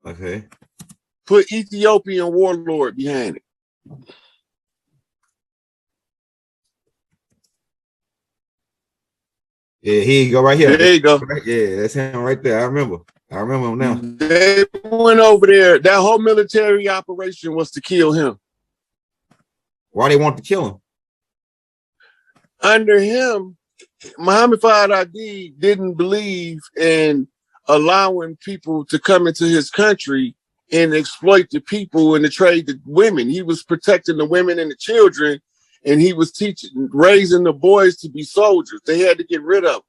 Okay. Put Ethiopian warlord behind it. Yeah, here you go right here. There you go. Yeah, that's him right there. I remember him now. They went over there. That whole military operation was to kill him. Why they want to kill him? Under him, Muhammad Fahd didn't believe in allowing people to come into his country and exploit the people and to trade the women. He was protecting the women and the children, and he was raising the boys to be soldiers. They had to get rid of them.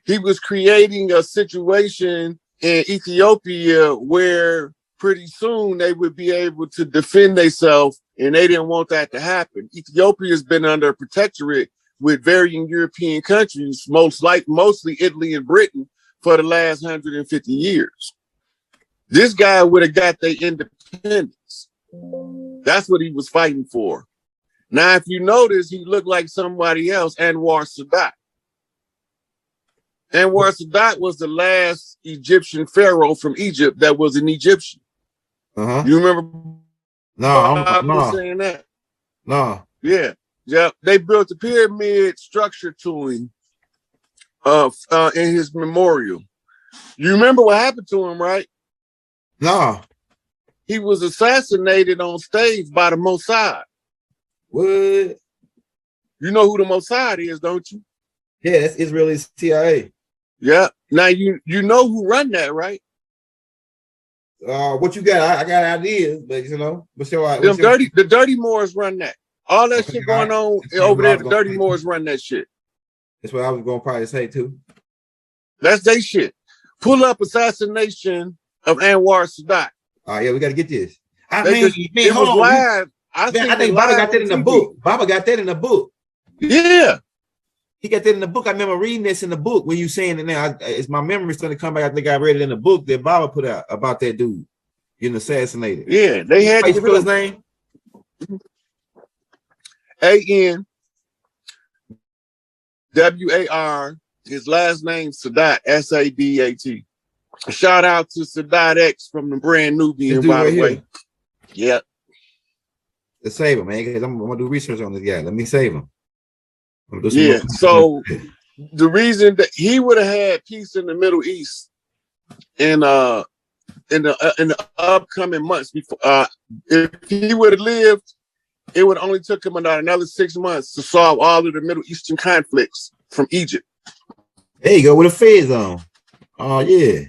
He was creating a situation in Ethiopia where pretty soon they would be able to defend themselves, and they didn't want that to happen. Ethiopia has been under a protectorate with varying European countries, mostly Italy and Britain, for the last 150 years. This guy would have got their independence. That's what he was fighting for. Now, if you notice, he looked like somebody else, Anwar Sadat. Anwar Sadat was the last Egyptian pharaoh from Egypt that was an Egyptian. You remember? No, saying that. No. Yeah. They built a pyramid structure to him in his memorial. You remember what happened to him, right? No. He was assassinated on stage by the Mossad. What? You know who the Mossad is, don't you? Yeah, that's Israeli CIA. Yeah. Now you know who run that, right? What you got? I got ideas, but you know, the Dirty Moors run that. All that shit going on over there, the Dirty Moors run that shit. That's what I was gonna probably say too. That's their shit. Pull up assassination of Anwar Sadat. Yeah, we gotta get this. It was live. I think Baba got that in the book. Baba got that in the book. Yeah. He got that in the book. I remember reading this in the book when you saying it now. It's my memory's going to come back. I think I read it in the book that Baba put out about that dude getting assassinated. Yeah, they had to spell his name. A-N-W-A-R. His last name Sadat, S-A-D-A-T. Shout out to Sadat X from the Brand Nubian, by the way. Yeah. Let's save him, man, because I'm gonna do research on this guy. Let me save him. Yeah, so the reason that he would have had peace in the Middle East in the upcoming months before, if he would have lived, it would only took him about another 6 months to solve all of the Middle Eastern conflicts from Egypt. There you go with a phase on. Oh yeah.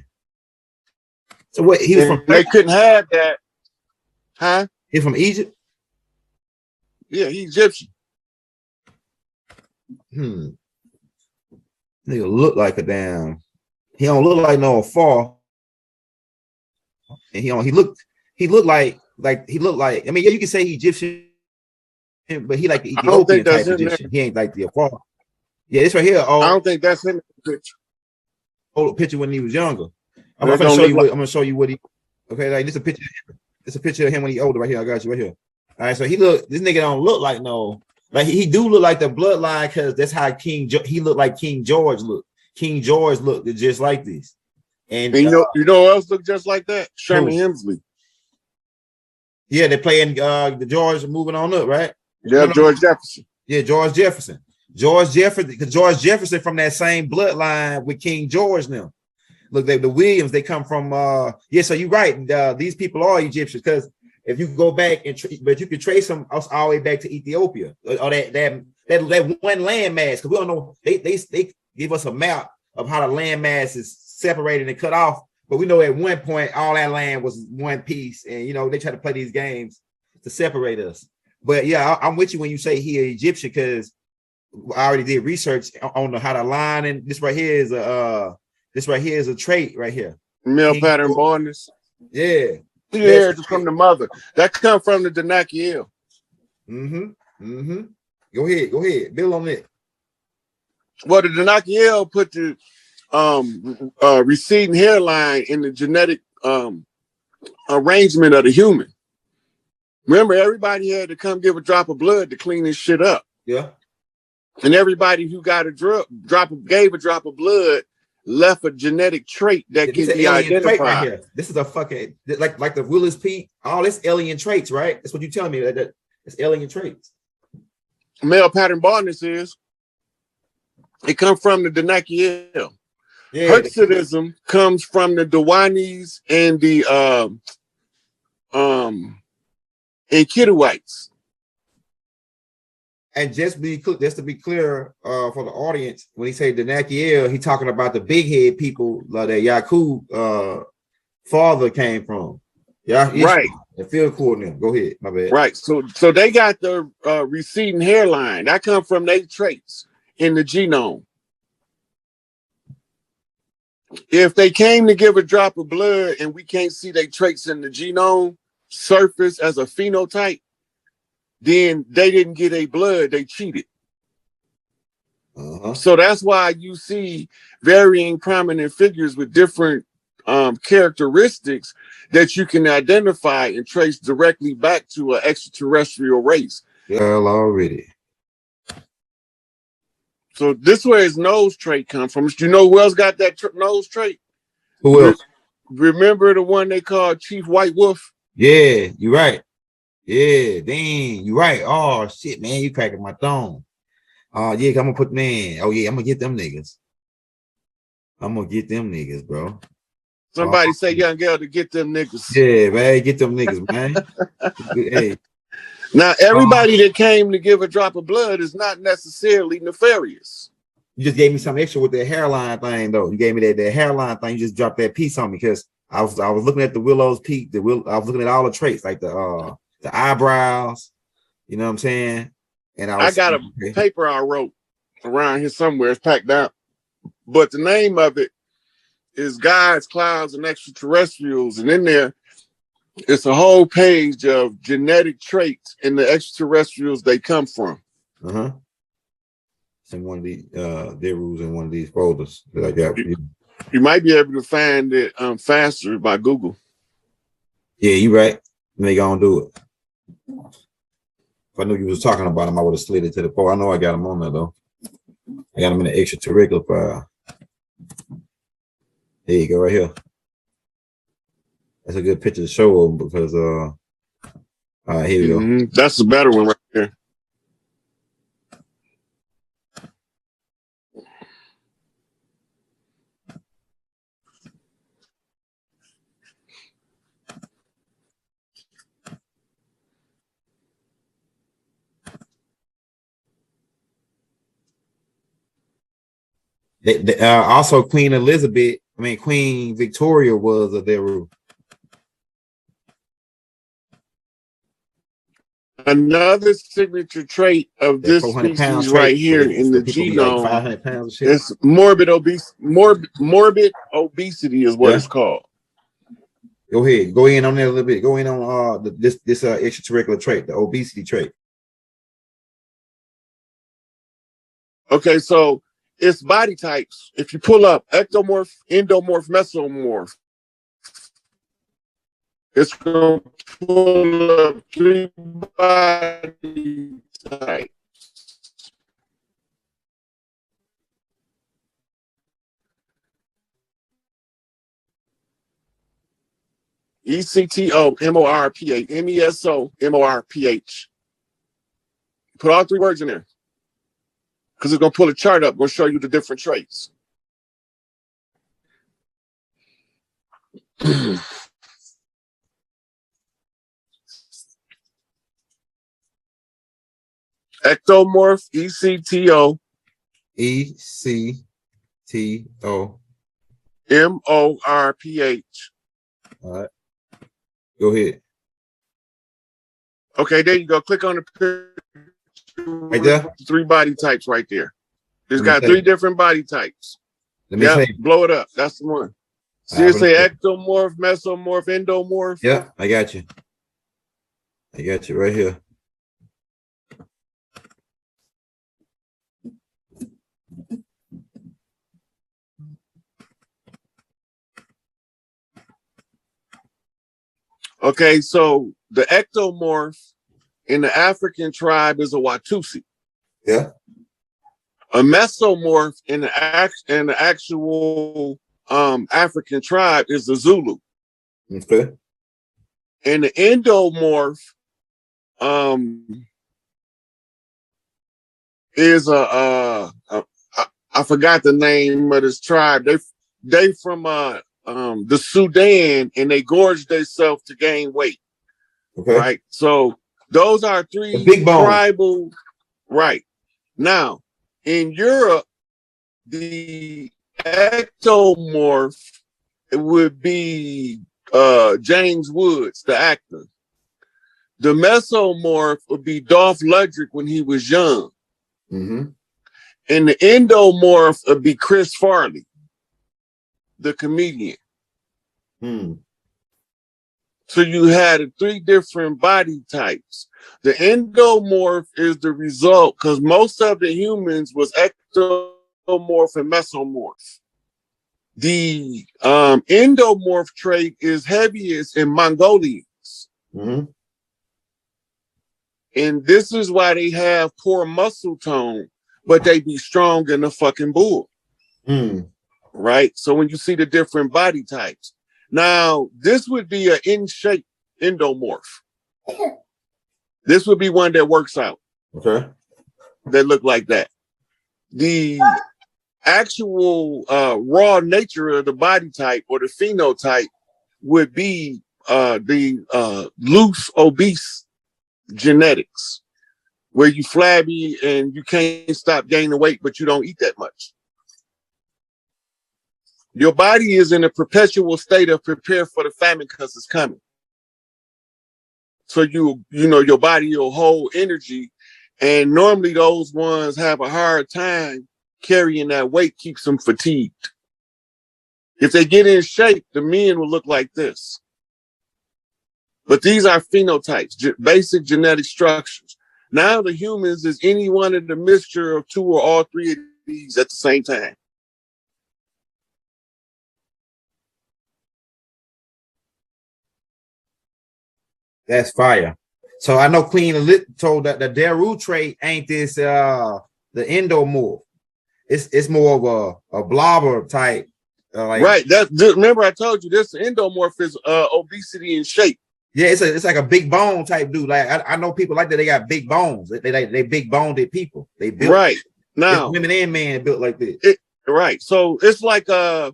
So what he was from? They couldn't have that, huh? He from Egypt? Yeah, he's Egyptian. Nigga look like a damn. He don't look like no Afar. And he looked like I mean, yeah, you can say he Egyptian, but he like the Ethiopian type Egyptian. He ain't like the Afar. Yeah, this right here. Oh, I don't think that's in the picture. Old picture when he was younger. I'm gonna show you. I'm gonna show you what he. Okay, like this a picture. It's a picture of him when he older right here. I got you right here. All right, so he look. This nigga don't look like no. Like he do look like the bloodline because that's how he looked like King George looked. King George looked just like this. And you know who else looked just like that? Sherman Hemsley. Yeah, they're playing the George moving on up, right? Yeah, George Jefferson. Yeah, George Jefferson. George Jefferson from that same bloodline with King George now. Look, the Williams, they come from yeah, so you're right. These people are Egyptians because if you go back but you can trace them all the way back to Ethiopia or that one landmass, because we don't know they give us a map of how the landmass is separated and cut off, but we know at one point all that land was one piece, and you know they try to play these games to separate us. But yeah, I'm with you when you say he an Egyptian because I already did research on how to line, and this right here is a trait right here. Male pattern baldness. Yeah. The heritage from the mother. That come from the Danakiel. Go ahead. Build on it. Well, the Danakiel put the receding hairline in the genetic arrangement of the human. Remember, everybody had to come give a drop of blood to clean this shit up. Yeah. And everybody who got a gave a drop of blood left a genetic trait that This can is an be alien trait right identified. here. This is a fucking like the Willis Peak. All this alien traits, right? That's what you telling me that it's alien traits. Male pattern baldness is it comes from the Danakiel. Yeah, Hirsutism comes from the Dewanis and the Kidduites. and just to be clear for the audience, when he say Danakiel, he talking about the big head people that Yakub father came from. Yeah, Right. The field coordinator. Go ahead, my bad. Right. So they got the receding hairline. That comes from their traits in the genome. If they came to give a drop of blood and we can't see their traits in the genome surface as a phenotype, then they didn't get a blood, they cheated. So that's why you see varying prominent figures with different characteristics that you can identify and trace directly back to an extraterrestrial race. Well, already. So this where his nose trait comes from. Do you know who else got that nose trait? Who else? Remember the one they called Chief White Wolf? Yeah, you're right. Yeah, dang, you're right. Oh shit, man, you cracking my thumb. Yeah, I'm gonna put man. Oh yeah, I'm gonna get them niggas. Bro. Somebody say young girl to get them niggas. Yeah, man, get them niggas, man. Hey. Now, everybody that came to give a drop of blood is not necessarily nefarious. You just gave me some extra with that hairline thing, though. You gave me that hairline thing. You just dropped that piece on me because I was looking at the Willow's Peak. I was looking at all the traits, like the eyebrows. You know what I'm saying? And I got a paper I wrote around here somewhere. It's packed out, but the name of it is Gods, Clouds, and Extraterrestrials, and in there, it's a whole page of genetic traits in the extraterrestrials they come from. In one of these their rules in one of these folders that I got. You might be able to find it faster by Google. Yeah, you right. They gonna do it. If I knew you was talking about them, I would have slid it to the pole. I know I got them on there though. I got them in the extraterrestrial file. There you go, right here. That's a good picture to show them because all right, here we go. That's a better one right there. Also Queen Victoria was of their rule. Another signature trait of this species right here in the genome like 500 pounds of shit. It's morbid obesity is what it's called. Go ahead. Go in on that a little bit. Go in on this extraterrestrial trait, the obesity trait. Okay, so it's body types. If you pull up ectomorph, endomorph, mesomorph, it's going to pull up 3 body types. ECTO, MORPH, MESO, MORPH. Put all 3 words in there. Because it's going to pull a chart up, going to show you the different traits. Ectomorph, ECTO. ECTO. MORPH. All right. Go ahead. Okay, there you go. Click on the picture. Right there? 3 body types right there. It's got 3 different body types. Yeah, blow it up. That's the one. See it say ectomorph, mesomorph, endomorph. Yeah, I got you. I got you right here. Okay, so the ectomorph in the African tribe is a Watusi. Yeah. A mesomorph in the actual African tribe is the Zulu. Okay. And the endomorph is I forgot the name of this tribe. They from the Sudan, and they gorge themselves to gain weight. Okay. Right. So those are three big tribal. Right. Now, in Europe, the ectomorph would be James Woods, the actor. The mesomorph would be Dolph Lundgren when he was young. Mm-hmm. And the endomorph would be Chris Farley, the comedian. So you had three different body types. The endomorph is the result because most of the humans was ectomorph and mesomorph. The endomorph trait is heaviest in Mongolians. Mm-hmm. And this is why they have poor muscle tone, but they be strong in the fucking bull. Right? So when you see the different body types. Now, this would be an in-shape endomorph. This would be one that works out. Okay. That look like that. The actual raw nature of the body type or the phenotype would be the loose, obese genetics, where you flabby and you can't stop gaining weight, but you don't eat that much. Your body is in a perpetual state of prepare for the famine because it's coming. So you know your body will hold energy, and normally those ones have a hard time carrying that weight, keeps them fatigued. If they get in shape, the men will look like this. But these are phenotypes, basic genetic structures. Now the humans is any one of the mixture of two or all three of these at the same time. That's fire. So I know Queen told that the Daru trait ain't this the endomorph. It's more of a blobber type. Like, right. Remember I told you this endomorph is obesity in shape. Yeah, it's like a big bone type dude. Like I know people like that. They got big bones. They big boned people. They built right now. It's women and men built like this. Right. So it's like Andre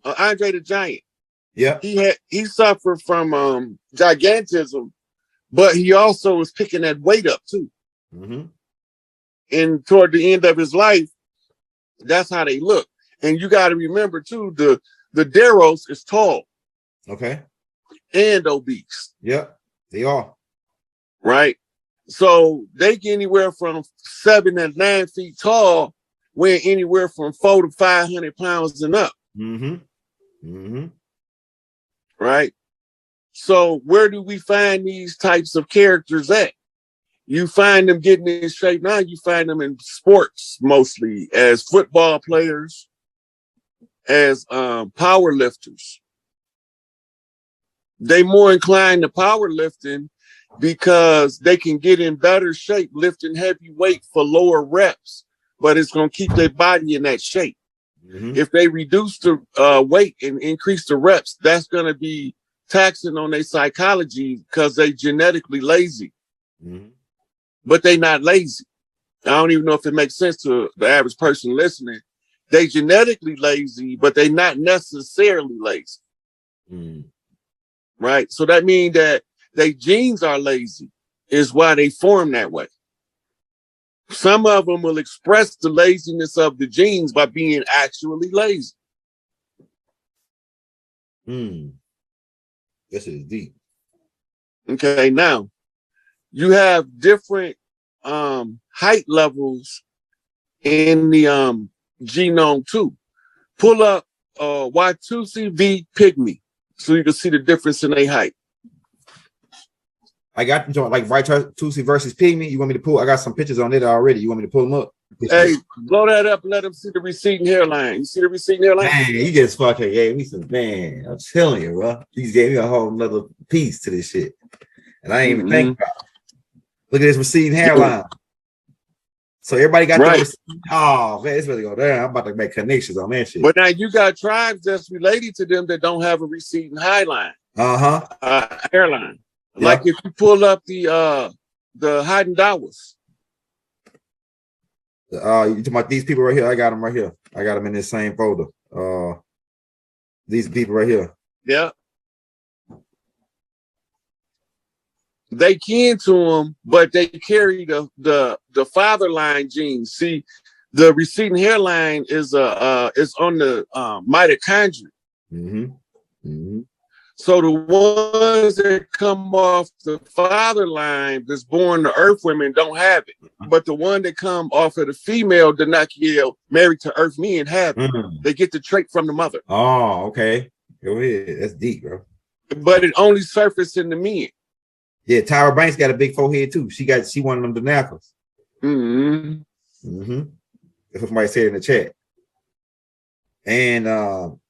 the Giant. Yeah. He suffered from gigantism, but he also was picking that weight up too. Mm-hmm. And toward the end of his life, that's how they look. And you got to remember too, the Daros is tall. Okay. And obese. Yep, they are. Right. So they get anywhere from 7 to 9 feet tall, weighing anywhere from 400 to 500 pounds and up. Mm-hmm. Mm-hmm. Right. So where do we find these types of characters at? You find them getting in shape now. You find them in sports mostly as football players, as power lifters. They more inclined to powerlifting because they can get in better shape lifting heavy weight for lower reps, but it's going to keep their body in that shape. Mm-hmm. If they reduce the weight and increase the reps, that's going to be taxing on their psychology because they genetically lazy. Mm-hmm. But they not lazy. I don't even know if it makes sense to the average person listening. They genetically lazy, but they not necessarily lazy. Mm. Right? So that means that their genes are lazy is why they form that way. Some of them will express the laziness of the genes by being actually lazy. This is deep. Okay, now you have different height levels in the genome too. Pull up Watusi v Pygmy so you can see the difference in their height. I got them like Watusi versus Pygmy. You want me to pull? I got some pictures on it already. You want me to pull them up? Hey, blow that up and let them see the receding hairline. You see the receding hairline? Man, you just fucking gave me some, man. I'm telling you, bro. You just gave me a whole nother piece to this shit. And I ain't even think about it. Look at this receding hairline. So everybody got right. Oh man, it's really go there. I'm about to make connections on that shit. But now you got tribes that's related to them that don't have a receding highline. Hairline. Yeah. Like if you pull up the Hadendawas. You talking about these people right here? I got them right here. I got them in this same folder. These people right here. Yeah. They kin to them, but they carry the father line genes. See, the receding hairline is on the mitochondria. So the ones that come off the father line that's born to earth women don't have it. But the one that come off of the female Danakiel married to earth men have it. They get the trait from the mother. Oh, okay. Go ahead. That's deep, bro. But it only surfaced in the men. Yeah, Tyra Banks got a big forehead too. She one of them Danakos. That's what somebody said in the chat. And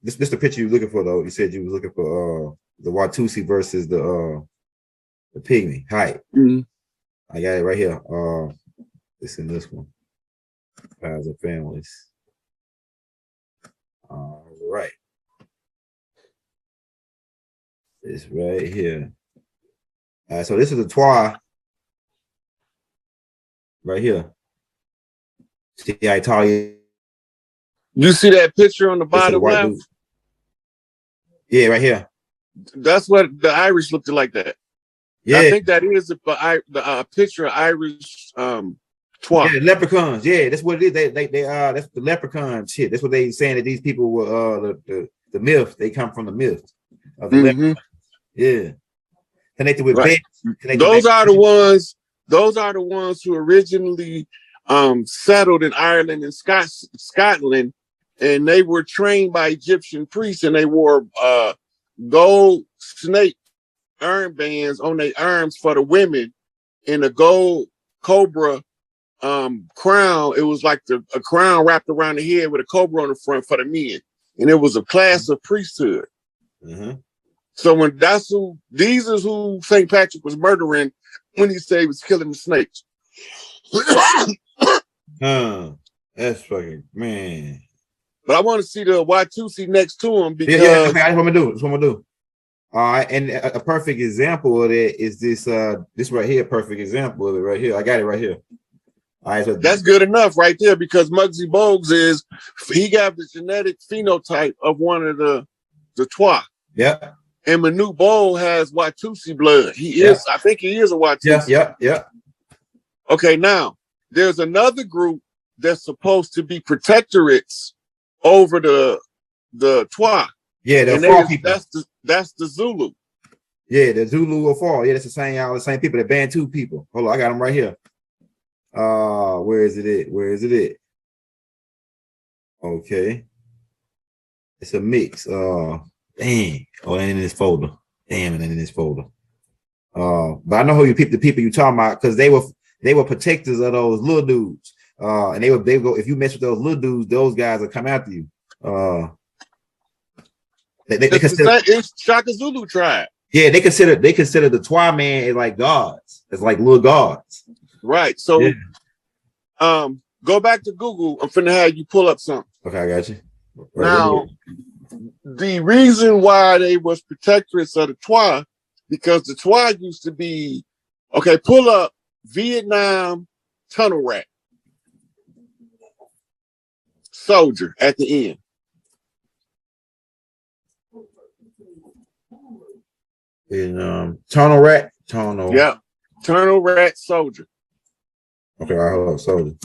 this the picture you were looking for though. You said you was looking for the Watusi versus the pygmy height. I got it right here. It's in this one. Tribes and families. All right. It's right here. All right, so this is a Twa right here. See how tall you? You see that picture on the bottom left? Yeah, right here. That's what the Irish looked like that. Yeah, I think that is the picture of Irish Twa. Yeah, leprechauns. Yeah, that's what it is. They that's the leprechaun shit. That's what they saying that these people were the myth. They come from the myth of the leprechaun. Yeah. Connected with those are the ones. Those are the ones who originally settled in Ireland and Scotland, and they were trained by Egyptian priests, and they wore gold snake armbands on their arms for the women, and a gold cobra crown. It was like a crown wrapped around the head with a cobra on the front for the men, and it was a class of priesthood. So when these is who St. Patrick was murdering when he said he was killing the snakes. That's fucking man. But I want to see the Watusi next to him because that's what I'm gonna do. That's what I'm gonna do. All right, and a perfect example of that is this right here. Perfect example of it right here. I got it right here. All right, so that's good enough right there because Muggsy Bogues he got the genetic phenotype of one of the Twa. Yeah. And Manute Bol has Watusi blood. He is, I think he is a Watusi. Yeah. Okay, now there's another group that's supposed to be protectorates over the Twa. Yeah, the Afar people. That's the Zulu. Yeah, the Zulu Afar. Yeah, that's the same people, the Bantu people. Hold on, I got them right here. Where is it at? Where is it at? Okay. It's a mix. Dang. Oh, it ain't in this folder. Damn, it ain't in this folder. But I know who the people you talking about because they were protectors of those little dudes. And they go, if you mess with those little dudes, those guys will come after you. They consider it's Shaka Zulu tribe. Yeah, they consider the Twa man as like gods, as like little gods. Right. So go back to Google. I'm finna have you pull up something. Okay, I got you. Right now, the reason why they was protectorates of the Twa, because the Twa used to be, okay, pull up Vietnam tunnel rat soldier at the end. In tunnel rat. Yeah, tunnel rat soldier. Okay, I hold on, soldier.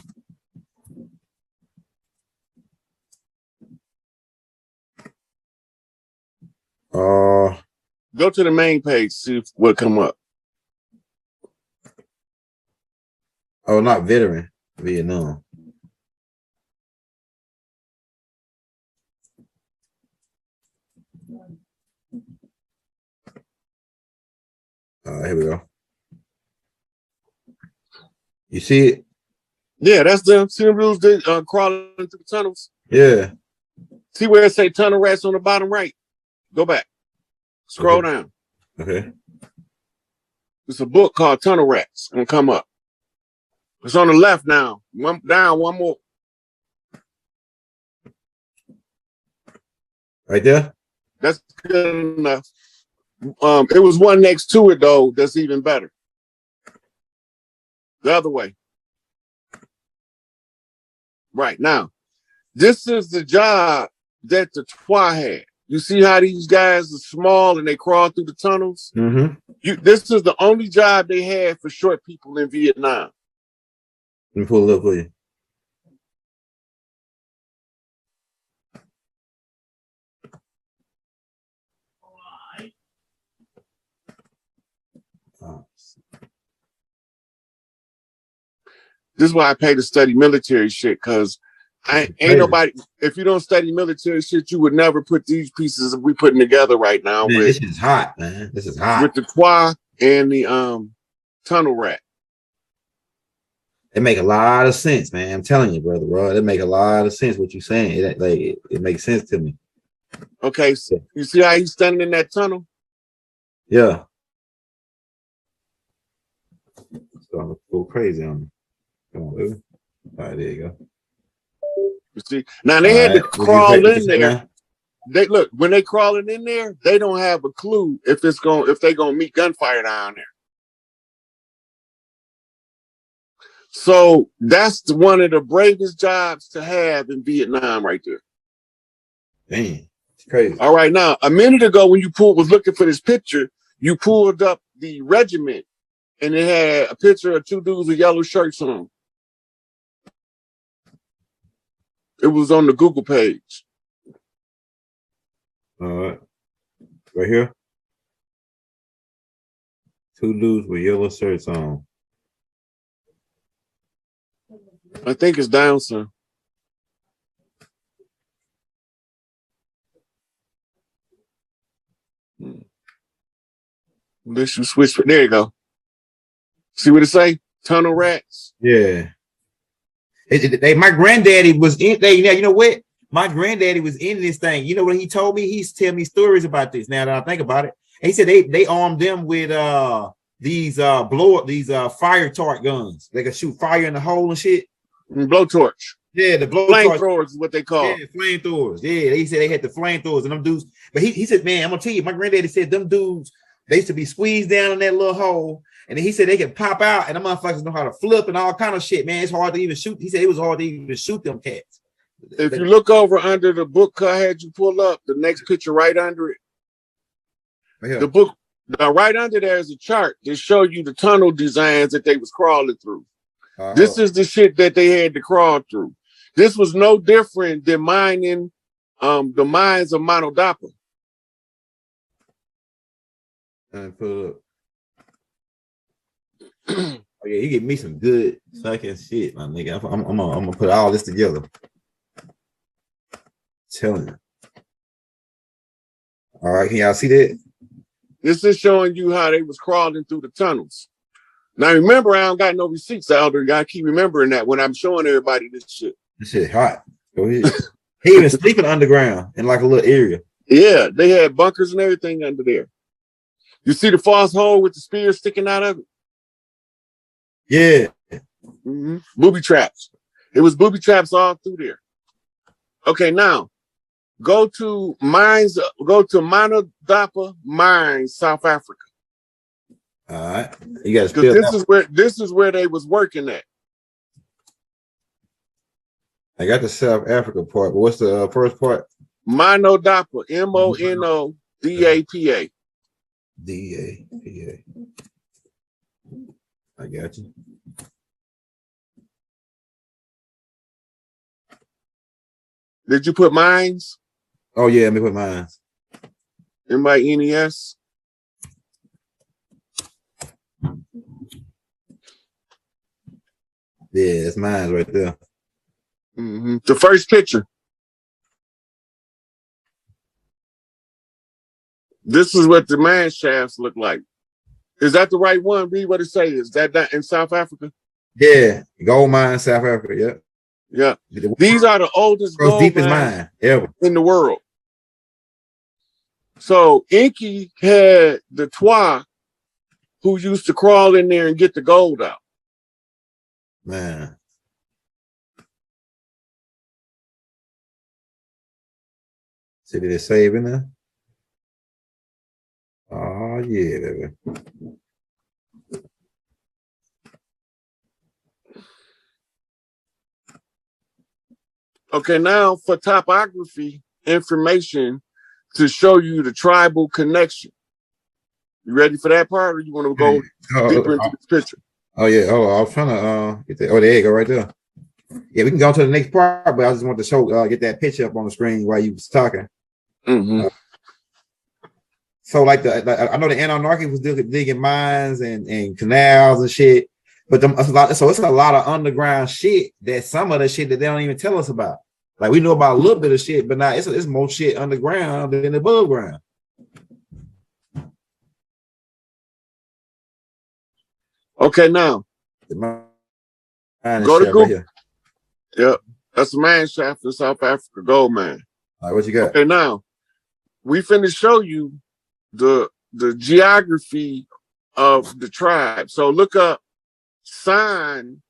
Go to the main page, see what come up. Oh, not veteran, Vietnam. Here we go. You see it? Yeah, that's them. See them dudes crawling through the tunnels? Yeah. See where it say tunnel rats on the bottom right? Go back. Scroll down. Okay. It's a book called Tunnel Rats. Gonna come up. It's on the left now. One down, one more. Right there. That's good enough. It was one next to it though. That's even better. The other way. Right now, this is the job that the TWA had. You see how these guys are small and they crawl through the tunnels? Mm-hmm. This is the only job they had for short people in Vietnam. Let me pull it up for you. This is why I pay to study military shit, because ain't nobody, if you don't study military shit, you would never put these pieces that we putting together right now. Man, with, this is hot, man. This is hot. With the TWA and the tunnel rat. It make a lot of sense, man. I'm telling you, brother, bro. It make a lot of sense what you're saying. It makes sense to me. Okay, so you see how he's standing in that tunnel? Yeah. It's starting to go crazy on me. Come on, baby. All right, there you go. You see, now they had to crawl in there. They look, when they crawling in there, they don't have a clue if they gonna meet gunfire down there. So that's one of the bravest jobs to have in Vietnam, right there. Man, it's crazy. All right, now a minute ago when you was looking for this picture, you pulled up the regiment, and it had a picture of two dudes with yellow shirts on. It was on the Google page. All right. Right here. Two dudes with yellow shirts on. I think it's down, son. Unless you switch. There you go. See what it say? Tunnel rats. Yeah. My granddaddy was in there. You know what? My granddaddy was in this thing. You know what he told me? He used to tell me stories about this. Now that I think about it, and he said they armed them with these fire tart guns. They could shoot fire in the hole and shit. Blowtorch. Yeah, the flamethrowers is what they call. Yeah, flamethrowers. Yeah, they said they had the flamethrowers and them dudes. But he said, man, I'm gonna tell you, my granddaddy said them dudes, they used to be squeezed down in that little hole. And then he said they could pop out and the motherfuckers know how to flip and all kind of shit, man. It's hard to even shoot. He said it was hard to even shoot them cats. If you look over under the book I had you pull up, the next picture right under it, the book, right under there is a chart that shows you the tunnel designs that they was crawling through. This is the shit that they had to crawl through. This was no different than mining the mines of Mano Dapa. And put it up. Oh yeah, you give me some good fucking shit, my nigga. I'm gonna put all this together. Telling you. All right, can y'all see that? This is showing you how they was crawling through the tunnels. Now remember, I don't got no receipts, Elder. You gotta keep remembering that when I'm showing everybody this shit. This shit hot. Go ahead. He even sleeping underground in like a little area. Yeah, they had bunkers and everything under there. You see the false hole with the spear sticking out of it? Yeah. Booby traps. It was booby traps all through there. Okay, now go to Mano Dapa Mines, South Africa. All right. You got to spell this is where they was working at. I got the South Africa part, but what's the first part? Mano Dapa, MONODAPA. DAPA. I got you. Did you put mines? Oh yeah, let me put mines. MINES. Yeah, that's mines right there. The first picture. This is what the mine shafts look like. Is that the right one? Read what it says. Is that in South Africa? Yeah, gold mine, South Africa. Yeah. Yeah. These are the oldest gold deepest mine ever in the world. So Inky had the TWA who used to crawl in there and get the gold out. Man. See, did it save in there? Oh, yeah, baby. Okay, now for topography information to show you the tribal connection. You ready for that part, or you want to go deeper into this picture? Oh, yeah. Oh, I was trying to get that. Oh, there you go, right there. Yeah, we can go to the next part, but I just want to show, get that picture up on the screen while you was talking. So, like I know the Anunnaki was digging mines and canals and shit, but it's a lot of underground shit that some of the shit that they don't even tell us about. Like we know about a little bit of shit, but now it's more shit underground than above ground. Okay, now go to Google. Right here. Yep, that's a mine shaft in South Africa, gold mine. All right, what you got? Okay, now we finna show you the geography of the tribe. So look up San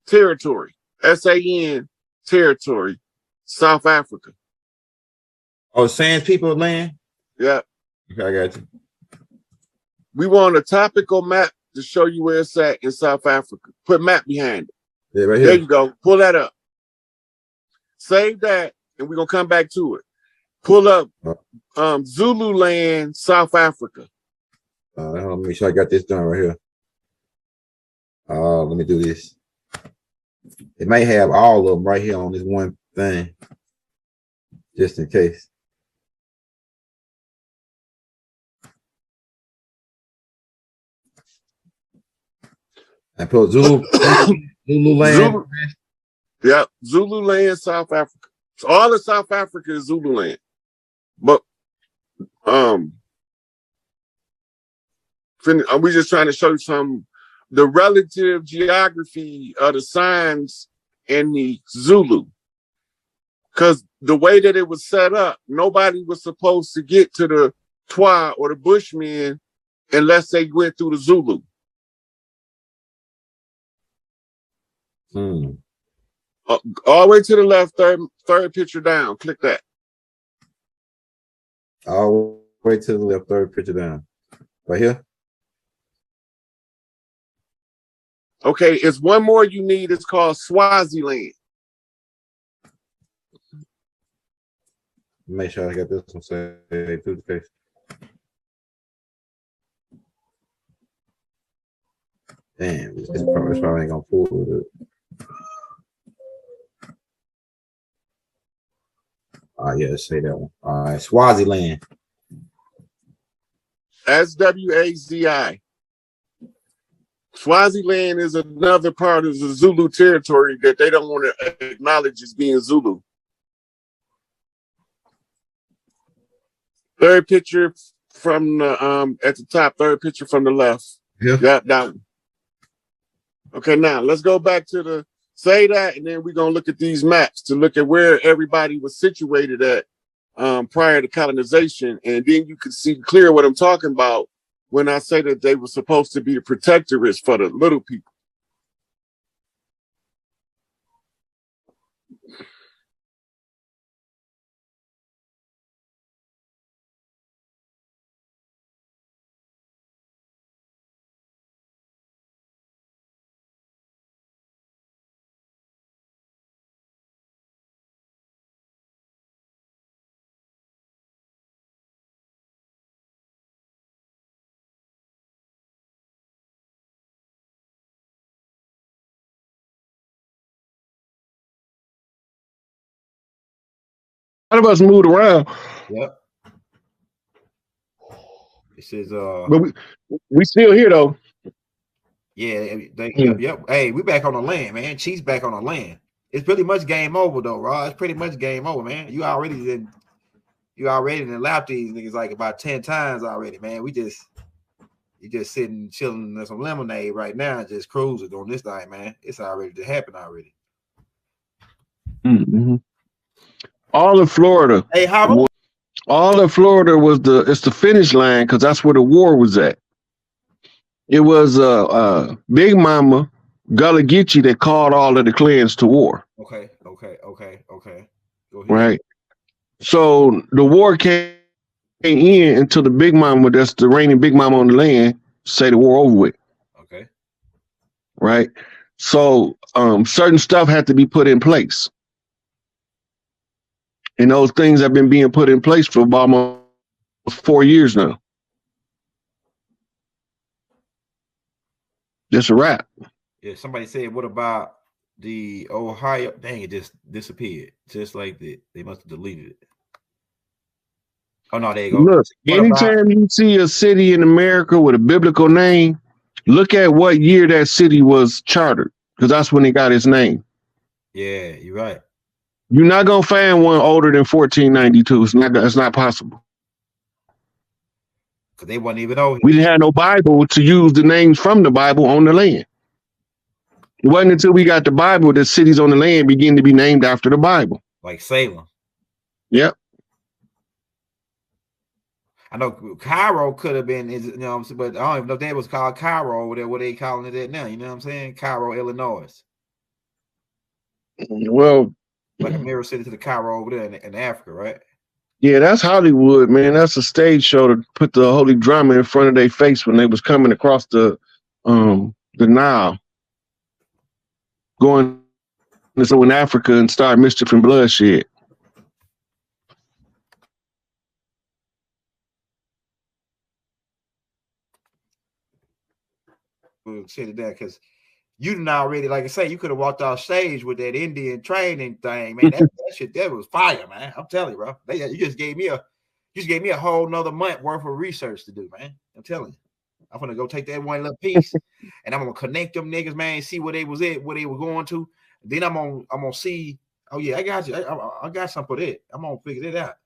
territory, SAN territory, South Africa. Oh, Sans people land? Yeah. Okay, I got you. We want a topical map to show you where it's at in South Africa. Put map behind it. Yeah, right here. There you go. Pull that up. Save that, and we're gonna come back to it. Pull up Zululand, South Africa. Let me make sure I got this done right here. Let me do this. It may have all of them right here on this one thing, just in case. And put Zululand. Yeah, Zululand, South Africa. So all of South Africa is Zululand. But we just trying to show you the relative geography of the signs in the Zulu. Because the way that it was set up, nobody was supposed to get to the Twa or the Bushmen unless they went through the Zulu. All the way to the left, third picture down. Click that. All the way to the left, third picture down. Right here. Okay, it's one more you need. It's called Swaziland. Make sure I got this one saved through the case. Damn, this probably ain't gonna pull with it. Yeah, say that one. All right, Swaziland. SWAZI. Swaziland is another part of the Zulu territory that they don't want to acknowledge as being Zulu. Third picture from the at the top, third picture from the left. Yeah, that one. Okay, now let's go back to say that, and then we're gonna look at these maps to look at where everybody was situated at prior to colonization, and then you can see clear what I'm talking about when I say that they were supposed to be the protectorates for the little people. A lot of us moved around. Yep. This is but we still here though. Yeah, yep. Hey, we back on the land, man. Chiefs back on the land. It's pretty much game over though, Rod. It's pretty much game over, man. You already done lapped these niggas like about 10 times already, man. You just sitting chilling in some lemonade right now, just cruising on this thing, man. It's already to happen already. All of Florida. Hey, how all of Florida was it's the finish line because that's where the war was at. It was Big Mama Gullah Geechee that called all of the clans to war. Okay. Go ahead. Right. So the war came in until the Big Mama, that's the reigning Big Mama on the land, say the war over with. Okay. Right. So certain stuff had to be put in place. And those things have been being put in place for about almost 4 years now. Just a wrap. Yeah, somebody said, what about the Ohio? Dang, it just disappeared. Just like that. They must have deleted it. Oh, no, there you go. Look, anytime you see a city in America with a biblical name, look at what year that city was chartered, because that's when it got its name. Yeah, you're right. You're not going to find one older than 1492. It's not possible. Because they wasn't even over here. We didn't have no Bible to use the names from the Bible on the land. It wasn't until we got the Bible that cities on the land began to be named after the Bible. Like Salem. Yep. I know Cairo could have been, you know what I'm saying, but I don't even know if that was called Cairo over there, what they calling it at now, you know what I'm saying? Cairo, Illinois. Well, like a mirror city to the Cairo over there in Africa, right? Yeah, that's Hollywood, man. That's a stage show to put the holy drama in front of their face when they was coming across the Nile, going in Africa and start mischief and bloodshed. We'll say that because you didn't already, like I say, you could have walked off stage with that Indian training thing, man. That shit, that was fire, man. I'm telling you, bro. You just gave me a whole nother month worth of research to do, man. I'm telling you. I'm gonna go take that one little piece and I'm gonna connect them niggas, man, see where they was at, where they were going to. Then I'm gonna see, oh yeah, I got you. I got something for that. I'm gonna figure that out.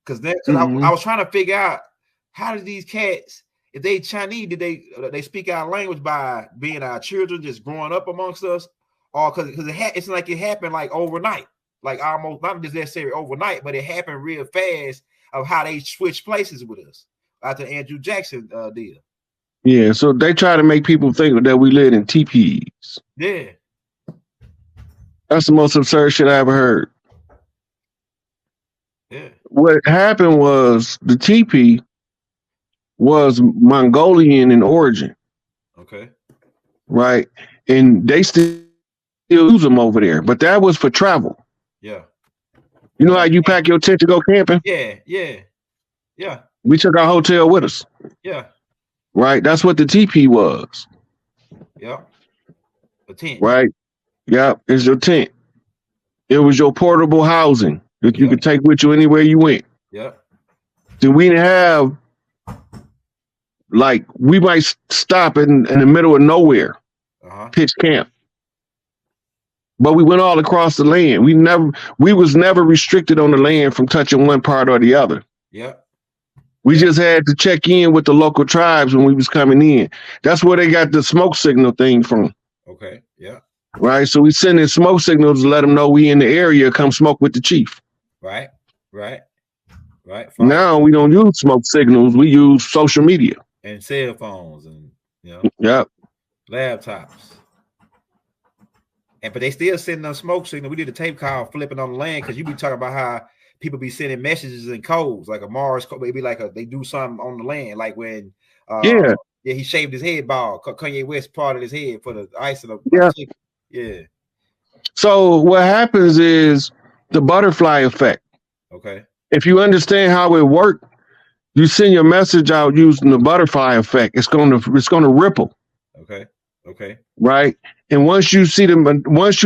Because I was trying to figure out how did these cats, if they Chinese, did they speak our language by being our children just growing up amongst us, or because it's like it happened like overnight, like almost not just necessarily overnight, but it happened real fast of how they switched places with us after Andrew Jackson deal. Yeah, so they try to make people think that we live in teepees. Yeah, that's the most absurd shit I ever heard. Yeah, what happened was the teepee was Mongolian in origin. Okay. Right. And they still use them over there, but that was for travel. Yeah. You know how you pack your tent to go camping? Yeah. We took our hotel with us. Yeah. Right. That's what the teepee was. Yeah. The tent. Right. Yeah. It's your tent. It was your portable housing that you could take with you anywhere you went. Yeah. So we didn't have, like, we might stop in the middle of nowhere, pitch camp. But we went all across the land. We was never restricted on the land from touching one part or the other. Yeah. We just had to check in with the local tribes when we was coming in. That's where they got the smoke signal thing from. Okay. Yeah. Right. So we send in smoke signals to let them know we in the area. Come smoke with the chief. Right. Fine. Now we don't use smoke signals. We use social media and cell phones and laptops. But they still sending us smoke signal. We did a tape call flipping on the land because you be talking about how people be sending messages and codes like a Mars code. Maybe like they do something on the land, like when he shaved his head bald. Kanye West parted his head for the ice of the yeah. So what happens is the butterfly effect. Okay. If you understand how it works, you send your message out using the butterfly effect. It's gonna ripple. Okay. Right. And once you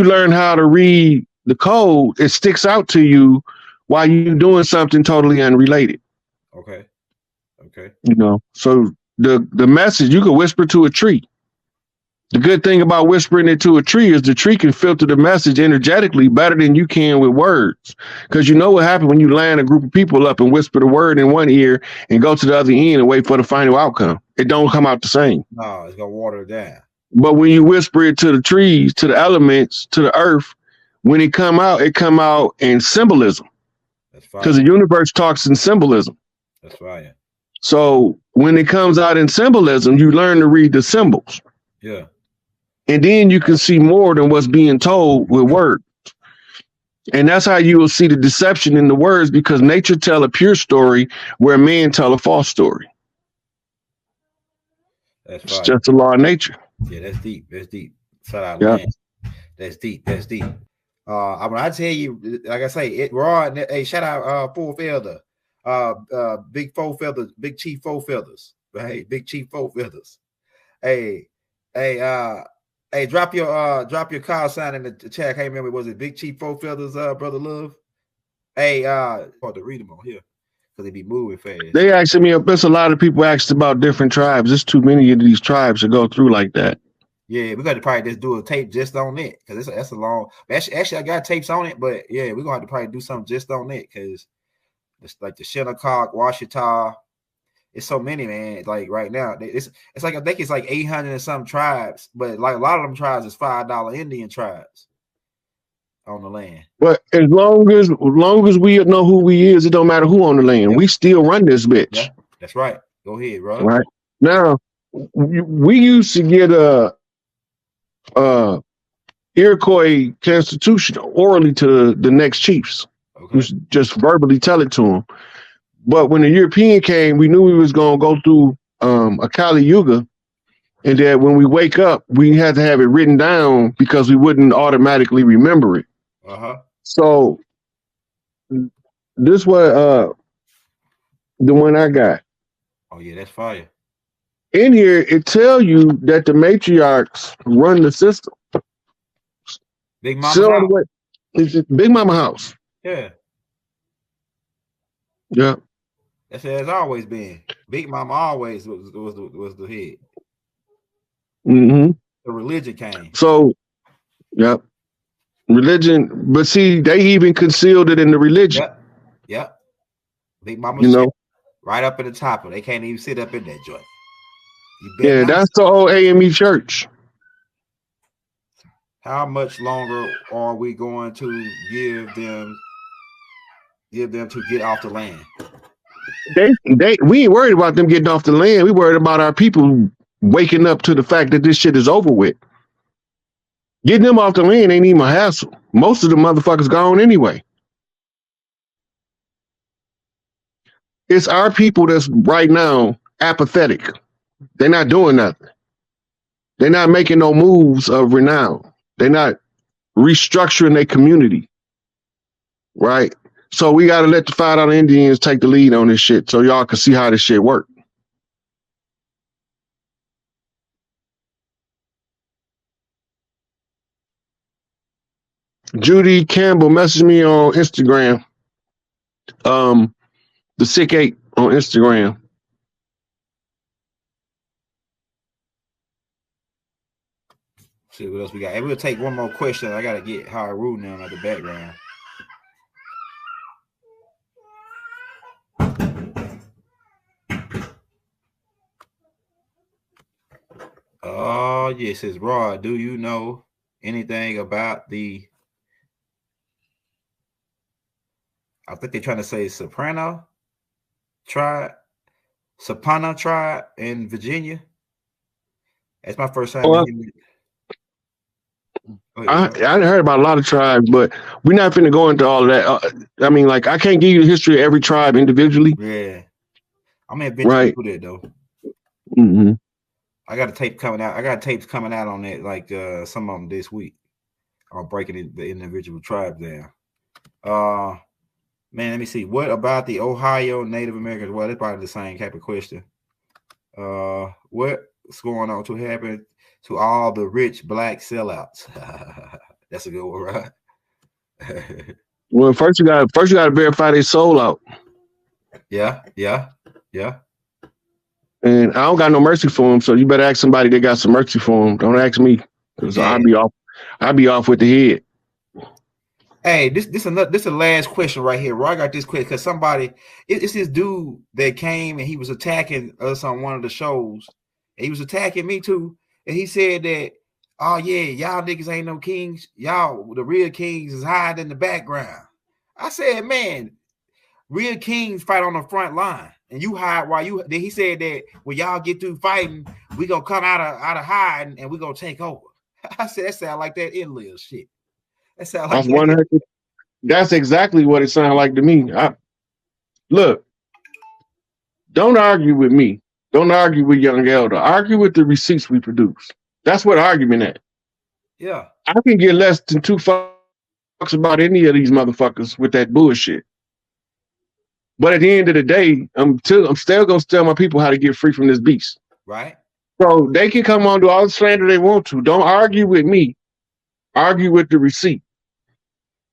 learn how to read the code, it sticks out to you while you're doing something totally unrelated. Okay. You know, so the message, you can whisper to a tree. The good thing about whispering it to a tree is the tree can filter the message energetically better than you can with words. Because you know what happens when you line a group of people up and whisper the word in one ear and go to the other end and wait for the final outcome. It don't come out the same. No, it's gonna water it down. But when you whisper it to the trees, to the elements, to the earth, when it come out in symbolism. That's fine. Because the universe talks in symbolism. That's right. So when it comes out in symbolism, you learn to read the symbols. Yeah. And then you can see more than what's being told with words. And that's how you will see the deception in the words, because nature tell a pure story where men tell a false story. That's It's fine. just the law of nature. Yeah, that's deep. That's deep. Shout out, Yeah. man. That's deep. That's deep. I tell you, like I say, it raw. Hey, shout out, Full Feather, Big Four Feathers, Big Chief Four Feathers, right? Big Chief Four Feathers. Hey, hey, drop your call sign in the chat. I can't remember. Was it Big Chief Four Feathers, Brother Love? Hey, hard to read them on here because they be moving fast. They asking me, there's a lot of people asked about different tribes. There's too many of these tribes to go through like that. Yeah, we got to probably just do a tape just on it because that's a long. Actually, I got tapes on it, but yeah, we're gonna have to probably do something just on it because it's like the Shinnecock, Washita. It's so many, man. Like right now, it's like I think it's like 800 and some tribes, but like a lot of them tribes is $5 Indian tribes on the land. But as long as we know who we is, it don't matter who on the land. Yep. We still run this bitch. Yeah, that's right. Go ahead, bro. Right now, we used to get a Iroquois constitution orally to the next chiefs. Okay. Just verbally tell it to them. But when the European came, we knew we was gonna go through a Kali Yuga, and that when we wake up, we had to have it written down because we wouldn't automatically remember it. So this was the one I got. Oh yeah, that's fire. In here, it tell you that the matriarchs run the system. Big Mama House. It's Big Mama House. Yeah. Yeah. That's as always been. Big Mama always was the head. Mm-hmm. The religion came. So, yeah. Religion, but see, they even concealed it in the religion. Yep. Big Mama, you know, right up at the top of it. They can't even sit up in that joint. Yeah, that's the old AME church. How much longer are we going to give them to get off the land? We ain't worried about them getting off the land. We worried about our people waking up to the fact that this shit is over with. Getting them off the land ain't even a hassle. Most of the motherfuckers gone anyway. It's our people that's right now apathetic. They're not doing nothing. They're not making no moves of renown. They're not restructuring their community. Right? So we got to let the $5 Indians take the lead on this shit so y'all can see how this shit work. Judy Campbell messaged me on Instagram. The SikApe on Instagram. See what else we got. And we'll take one more question. I gotta get Haru now at the background. Oh yes, it's Rod. Do you know anything about the? I think they're trying to say Sapana tribe in Virginia. That's my first time. I heard about a lot of tribes, but we're not finna go into all of that. I mean, like, I can't give you the history of every tribe individually. Yeah, I'm gonna eventually do that though. Mm-hmm. I got a tape coming out. I got tapes coming out on that, like some of them this week. I'm breaking the individual tribes down. Man, let me see. What about the Ohio Native Americans? Well, that's probably the same type of question. What's going on to happen to all the rich black sellouts? That's a good one, right? Well, first you gotta verify their soul out. Yeah. And I don't got no mercy for them, so you better ask somebody that got some mercy for them. Don't ask me, because I'll be off with the head. Hey, this is the last question right here. I got this question because somebody, it's this dude that came and he was attacking us on one of the shows. And he was attacking me too, and he said that, oh yeah, y'all niggas ain't no kings. Y'all, the real kings is hiding in the background. I said, man, real kings fight on the front line. and you hide while you. Then he said that when y'all get through fighting, we gonna come out of hiding and we gonna take over. I said that sound like that in-live shit. That sound like that. That's exactly what it sounded like to me. Look, don't argue with me. Don't argue with Young Elder. Argue with the receipts we produce. That's what argument at. Yeah. I can get less than 2 fucks about any of these motherfuckers with that bullshit. But at the end of the day, I'm still gonna tell my people how to get free from this beast. Right. So they can come on to all the slander they want to. Don't argue with me. Argue with the receipt.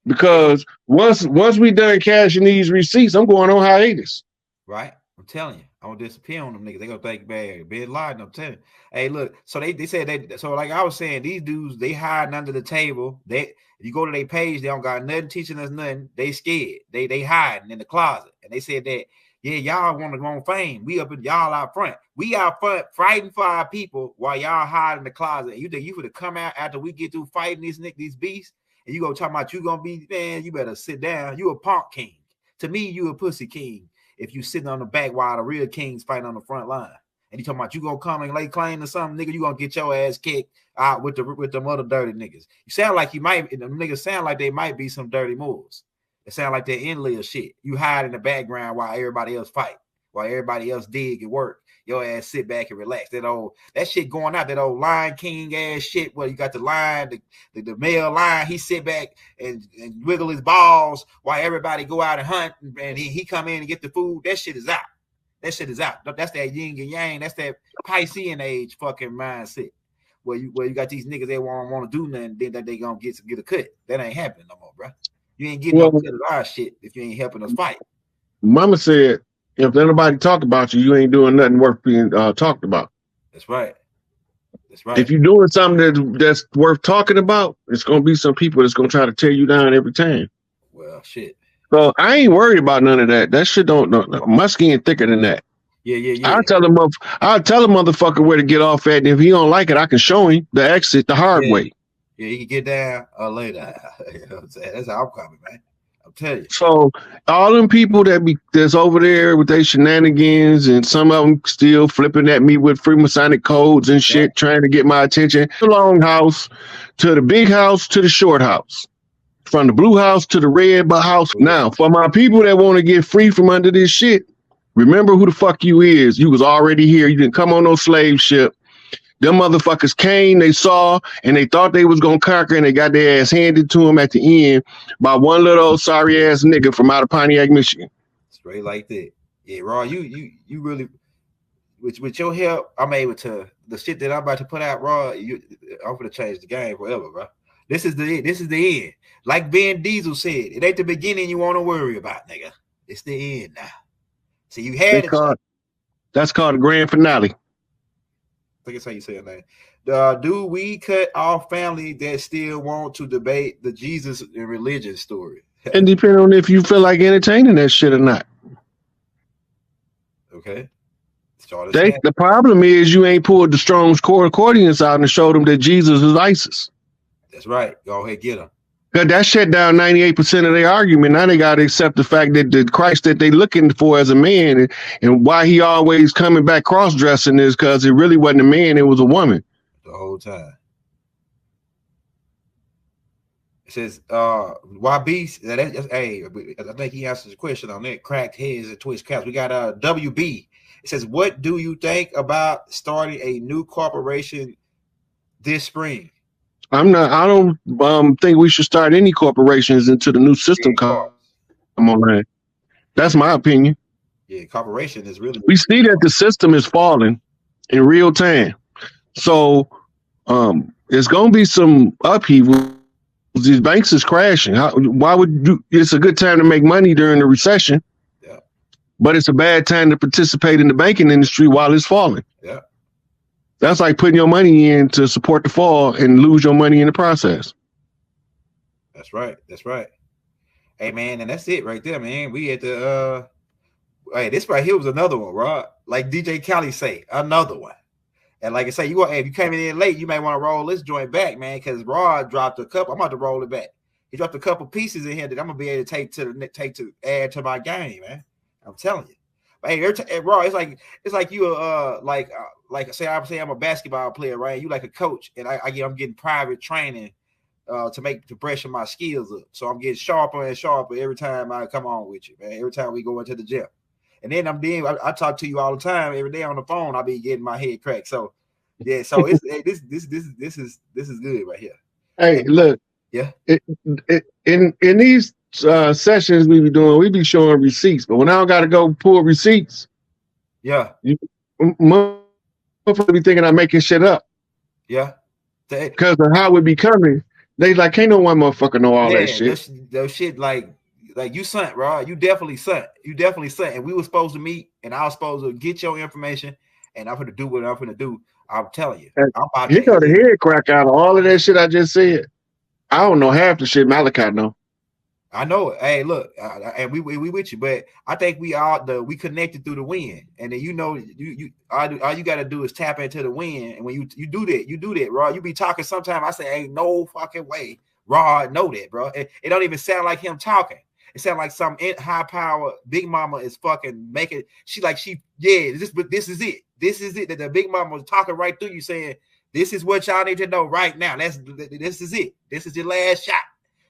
Because once we done cashing these receipts, I'm going on hiatus. Right. I'm telling you, I'm gonna disappear on them niggas. They gonna think bad lying. I'm telling you. Hey, look. So they said that. So like I was saying, these dudes they hiding under the table. If you go to their page, they don't got nothing teaching us nothing. They scared. They hiding in the closet. And they said that y'all want to go on fame. We up in y'all out front. We out front fighting for our people while y'all hide in the closet. You think you would come out after we get through fighting these beasts? And you gonna talk about you gonna be, man, you better sit down. You a punk king. To me, you a pussy king. If you sitting on the back while the real kings fighting on the front line. And you talking about you gonna come and lay claim to something, nigga, you gonna get your ass kicked out with the other dirty niggas. You sound like you might, the niggas sound like they might be some dirty moves. It sound like they're in-live shit. You hide in the background while everybody else fight, while everybody else dig and work. Your ass sit back and relax. That shit going out, that old Lion King ass shit where you got the lion, the male lion, he sit back and wiggle his balls while everybody go out and hunt and he come in and get the food. That shit is out. That shit is out. That's that yin and yang. That's that Piscean age fucking mindset where you got these niggas that want to do nothing, then that they gonna get a cut. That ain't happening no more, bro. You ain't getting no cut of our shit if you ain't helping us fight. Mama said, if anybody talk about you, you ain't doing nothing worth being talked about. That's right. That's right. If you're doing something that's worth talking about, it's gonna be some people that's gonna try to tear you down every time. Well, shit. So I ain't worried about none of that. That shit don't. My skin thicker than that. Yeah. I'll tell a motherfucker where to get off at, and if he don't like it, I can show him the exit the hard way. Yeah, he can get down or lay down. You know what I'm saying? That's how I'm coming, man. I'll tell you. So all them people that's over there with their shenanigans, and some of them still flipping at me with Freemasonic codes and shit, trying to get my attention. The long house to the big house to the short house. From the blue house to the red house. Now, for my people that want to get free from under this shit, remember who the fuck you is. You was already here. You didn't come on no slave ship. Them motherfuckers came, they saw, and they thought they was going to conquer, and they got their ass handed to them at the end by one little old sorry-ass nigga from out of Pontiac, Michigan. Straight like that. Yeah, Raw, you really, with your help, I'm able to, the shit that I'm about to put out, Raw, I'm going to change the game forever, bro. This is the end. Like Vin Diesel said, it ain't the beginning you want to worry about, nigga. It's the end now. So you had it. That's called a grand finale. I think that's how you say it, man. Do we cut off family that still want to debate the Jesus and religion story? It depends on if you feel like entertaining that shit or not. Okay. The problem is you ain't pulled the Strong's accordions out and showed them that Jesus is ISIS. That's right. Go ahead, get them. That shut down 98% of their argument. Now they got to accept the fact that the Christ that they looking for as a man, and why he always coming back cross-dressing is because it really wasn't a man, it was a woman. The whole time. It says, YB, hey, I think he answers the question on that. Cracked heads and twitch caps. We got WB. It says, what do you think about starting a new corporation this spring? I don't think we should start any corporations until the new system come on. That's my opinion. Yeah, corporation is really. We see that the system is falling in real time. So it's going to be some upheaval. These banks is crashing. Why would you? It's a good time to make money during the recession. Yeah. But it's a bad time to participate in the banking industry while it's falling. Yeah. That's like putting your money in to support the fall and lose your money in the process. That's right. That's right. Hey, man, and that's it right there, man. We had the hey, this right here was another one, Rod. Like DJ Khaled say, another one. And like I say, if you came in late, you may want to roll this joint back, man, because Rod dropped a couple. I'm about to roll it back. He dropped a couple pieces in here that I'm gonna be able to take to add to my game, man. I'm telling you. Hey, bro, it's like you like say I'm a basketball player, right? You like a coach, and I'm getting private training to brushing my skills up. So I'm getting sharper and sharper every time I come on with you, man. Every time we go into the gym. And then I talk to you all the time, every day on the phone. I'll be getting my head cracked. So yeah, so it's hey, this is good right here. Hey, look, yeah. In these sessions we be doing, we be showing receipts, but when I gotta go pull receipts, yeah, motherfuckers be thinking I'm making shit up. Yeah, because of how it be coming. They like, can't no one motherfucker know all that shit. Those shit like you sent, bro. You definitely sent. And we were supposed to meet, and I was supposed to get your information, and I'm gonna do what I'm gonna do. I'm telling you, I'm about he got a head crack out of all of that shit I just said. I don't know half the shit Malachi know. I know it. Hey, look, and we with you, but I think we connected through the wind, and then you all you got to do is tap into the wind, and when you do that, Rod. You be talking sometimes. I say, ain't no fucking way, Rod know that, bro. It don't even sound like him talking. It sounds like some high power Big Mama is fucking making. This is it. This is it. That the Big Mama was talking right through you, saying, "This is what y'all need to know right now. This is it. This is your last shot.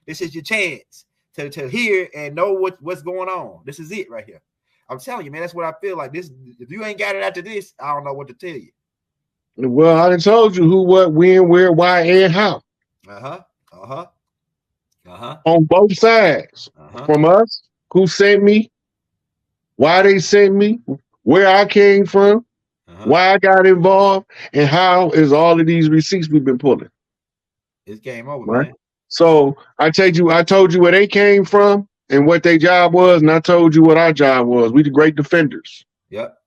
This is your chance." To hear and know what's going on. This is it right here. I'm telling you, man, that's what I feel like. This, if you ain't got it after this, I don't know what to tell you. Well, I done told you who, what, when, where, why, and how. On both sides. From us, who sent me, why they sent me, where I came from, why I got involved, and how is all of these receipts we've been pulling. It's game over, right? Man. So I told you where they came from and what their job was, and I told you what our job was. We the great defenders. Yep.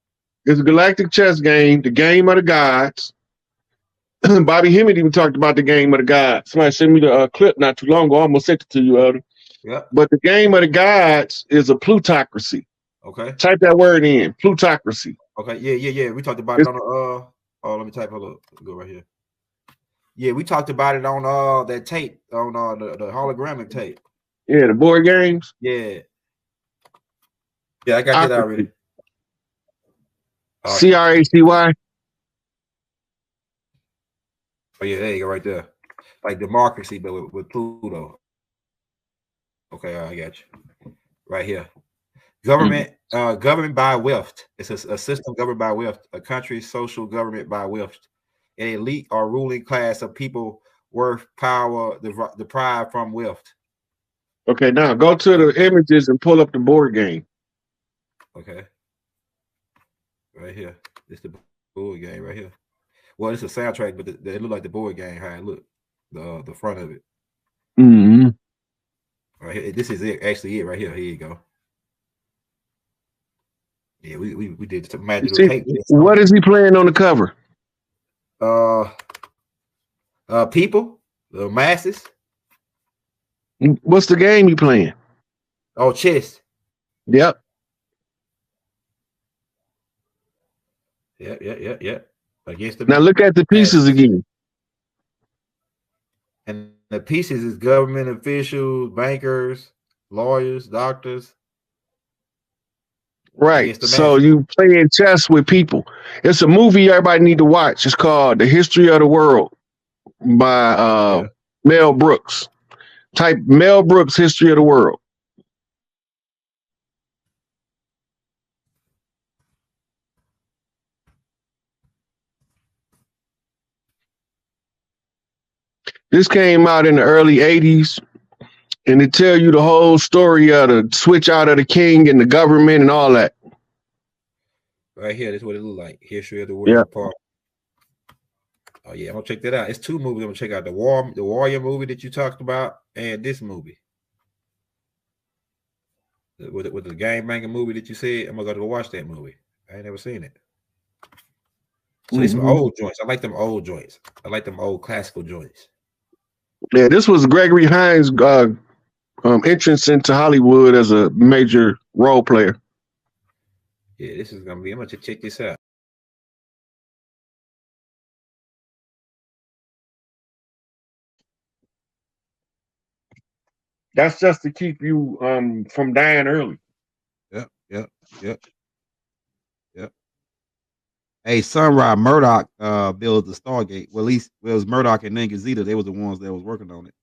It's a galactic chess game, the game of the gods. Bobby Hemmett even talked about the game of the gods. Somebody sent me the clip not too long ago. I almost sent it to you, Elder. Yep. But the game of the gods is a plutocracy. Okay. Type that word in, plutocracy. Okay. Yeah. We talked about it on the let me type it up. Go right here. Yeah, we talked about it on that tape, on the hologramic tape. Yeah, the board games. Yeah, I got that already. CRACY. Oh yeah, there you go, right there. Like democracy, but with Pluto. Okay, I got you. Right here. Government, government by wealth. It's a system governed by wealth. A country's social government by wealth. An elite or ruling class of people worth power deprived from wealth. Okay, now go to the images and pull up the board game. Okay. Right here. It's the board game right here. Well, it's a soundtrack, but it look like the board game. How it look, the front of it. Mm-hmm. Right here. This is it. Actually, it right here. Here you go. Yeah, we did some magical tape. What is he playing on the cover? People, the masses. What's the game you playing? Oh, chess. Yep. Yeah. Against the now look at the pieces again. And the pieces is government officials, bankers, lawyers, doctors. Right. So you playing chess with people. It's a movie everybody need to watch. It's called The History of the World by Mel Brooks. Type Mel Brooks History of the World. This came out in the early 80s, and it tell you the whole story of the switch out of the king and the government and all that. Right here, this is what it look like. History of the World part. Oh yeah, I'm gonna check that out. It's two movies. I'm gonna check out the Warrior movie that you talked about, and this movie. With the game banking movie that you said, I'm gonna go watch that movie. I ain't never seen it. So these some old joints. I like them old joints. I like them old classical joints. Yeah, this was Gregory Hines' entrance into Hollywood as a major role player. Yeah, this is gonna be. I'm gonna check this out. That's just to keep you from dying early. Yep. Hey, Sunrise Murdoch built the Stargate. Well, at least it was Murdoch and Ningazita. They was the ones that was working on it.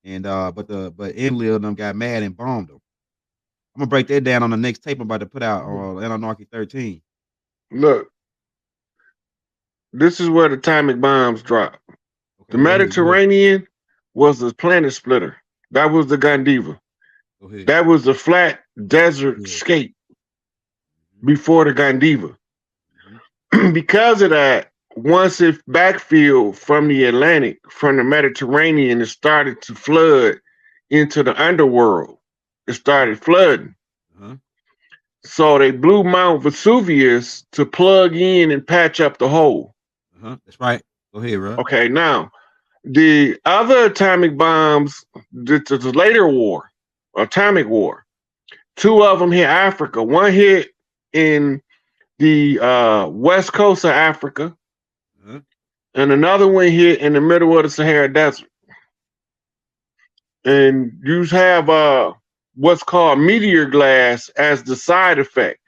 And but Enlil and them got mad and bombed them. I'm gonna break that down on the next tape I'm about to put out on Anarchy 13. Look, this is where the atomic bombs drop. Okay, The Mediterranean was the planet splitter. That was the Gandiva. That was the flat desert scape before the Gandiva. Because of that, once it backfilled from the Atlantic, from the Mediterranean, it started to flood into the underworld. It started flooding. So they blew Mount Vesuvius to plug in and patch up the hole. That's right. Go ahead, bro. Okay, now the other atomic bombs, the later war, atomic war, two of them hit Africa. One hit in the west coast of Africa, and another one hit in the middle of the Sahara Desert. And you have what's called meteor glass as the side effect.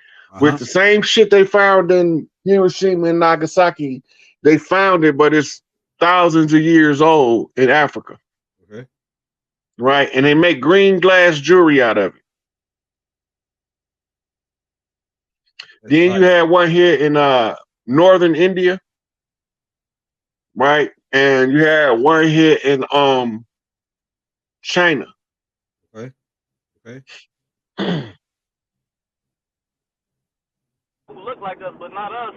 With the same shit they found in Hiroshima and Nagasaki, they found it, but it's thousands of years old in Africa. Okay. Right? And they make green glass jewelry out of it. Then you had one here in northern India, right? And you had one here in China. Okay. Okay. Who look like us, but not us,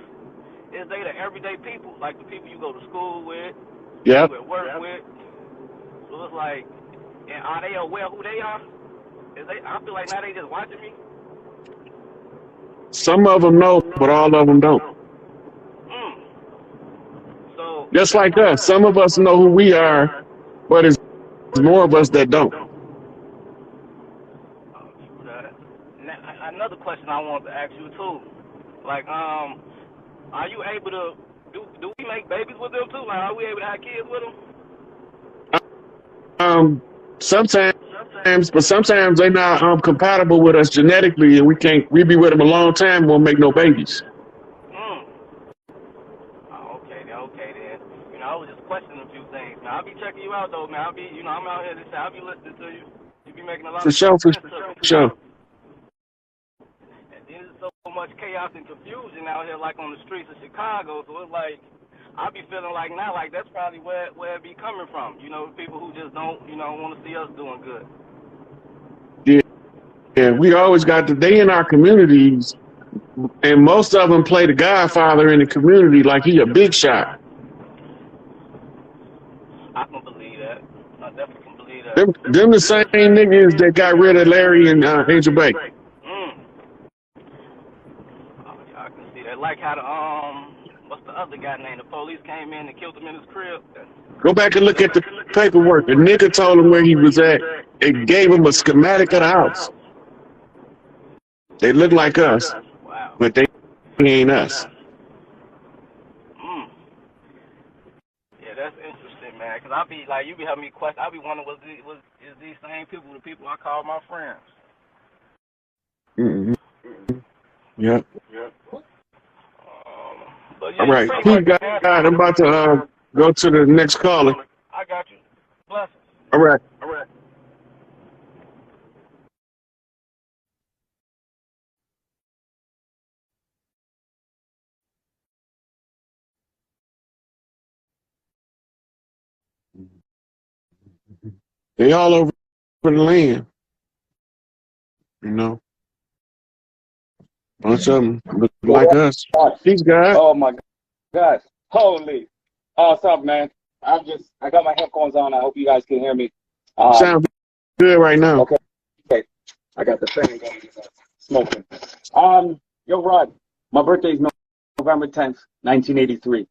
is they the everyday people, like the people you go to school with, you at work with. So it's like, and are they aware who they are? Is they? I feel like now they just watching me. Some of them know, but all of them don't. So just like us, some of us know who we are, but it's more of us that don't. Now, another question I wanted to ask you too, like, are you able to do we make babies with them too? Like, are we able to have kids with them? Sometimes, but sometimes they're not compatible with us genetically, and we be with them a long time and won't make no babies. Okay then. You know, I was just questioning a few things. Now, I'll be checking you out though, man. I'll be, I'm out here this I'll be listening to you. You be making a lot for of sure. And there's so much chaos and confusion out here, like on the streets of Chicago. So it's like, I be feeling like now, like that's probably where it be coming from. You know, people who just don't, want to see us doing good. Yeah, we always got they in our communities, and most of them play the Godfather in the community like he a big shot. I can believe that. I definitely can believe that. Them the same niggas that got rid of Larry and Angel Bay. I can see that. Like how the what's the other guy named? The police came in and killed him in his crib. Go back and look at the paperwork. The nigga told him where he was at. It gave him a schematic of the house. They look like us, but they ain't us. Yeah, that's interesting, man. Cause I be like, you be having me question. I be wondering, is these same people the people I call my friends? Yeah. But yeah, all right, I'm about to go to the next caller. I got you. Blessings. All right. They all over the land, Bunch of them look like us. These guys. Oh my gosh. Holy. What's up, man? I got my headphones on. I hope you guys can hear me. Sound good right now. Okay. I got the thing going, smoking. Yo, Rod, my birthday is November 10th, 1983.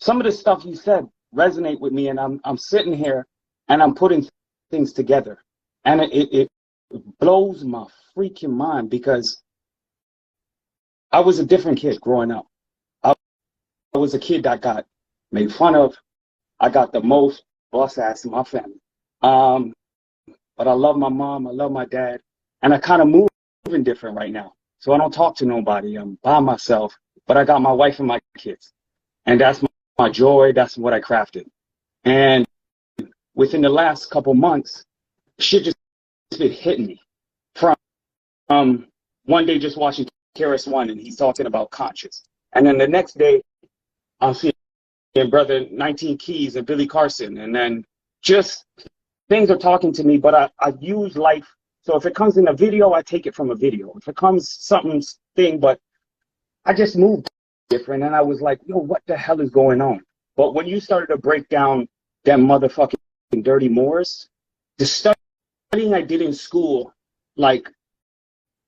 Some of the stuff you said resonate with me, and I'm sitting here and I'm putting things together, and it blows my freaking mind because I was a different kid growing up. I was a kid that got made fun of. I got the most boss ass in my family. But I love my mom, I love my dad, and I kind of moving different right now. So I don't talk to nobody. I'm by myself. but I got my wife and my kids. And that's my joy. That's what I crafted. And within the last couple months, shit just been hitting me. From one day just watching KRS-One and he's talking about conscious. And then the next day, I'm seeing Brother 19 Keys and Billy Carson. And then just things are talking to me, but I use life. So if it comes in a video, I take it from a video. If it comes something, but I just moved different. And I was like, yo, what the hell is going on? But when you started to break down them motherfucking dirty Moors, the studying I did in school, like,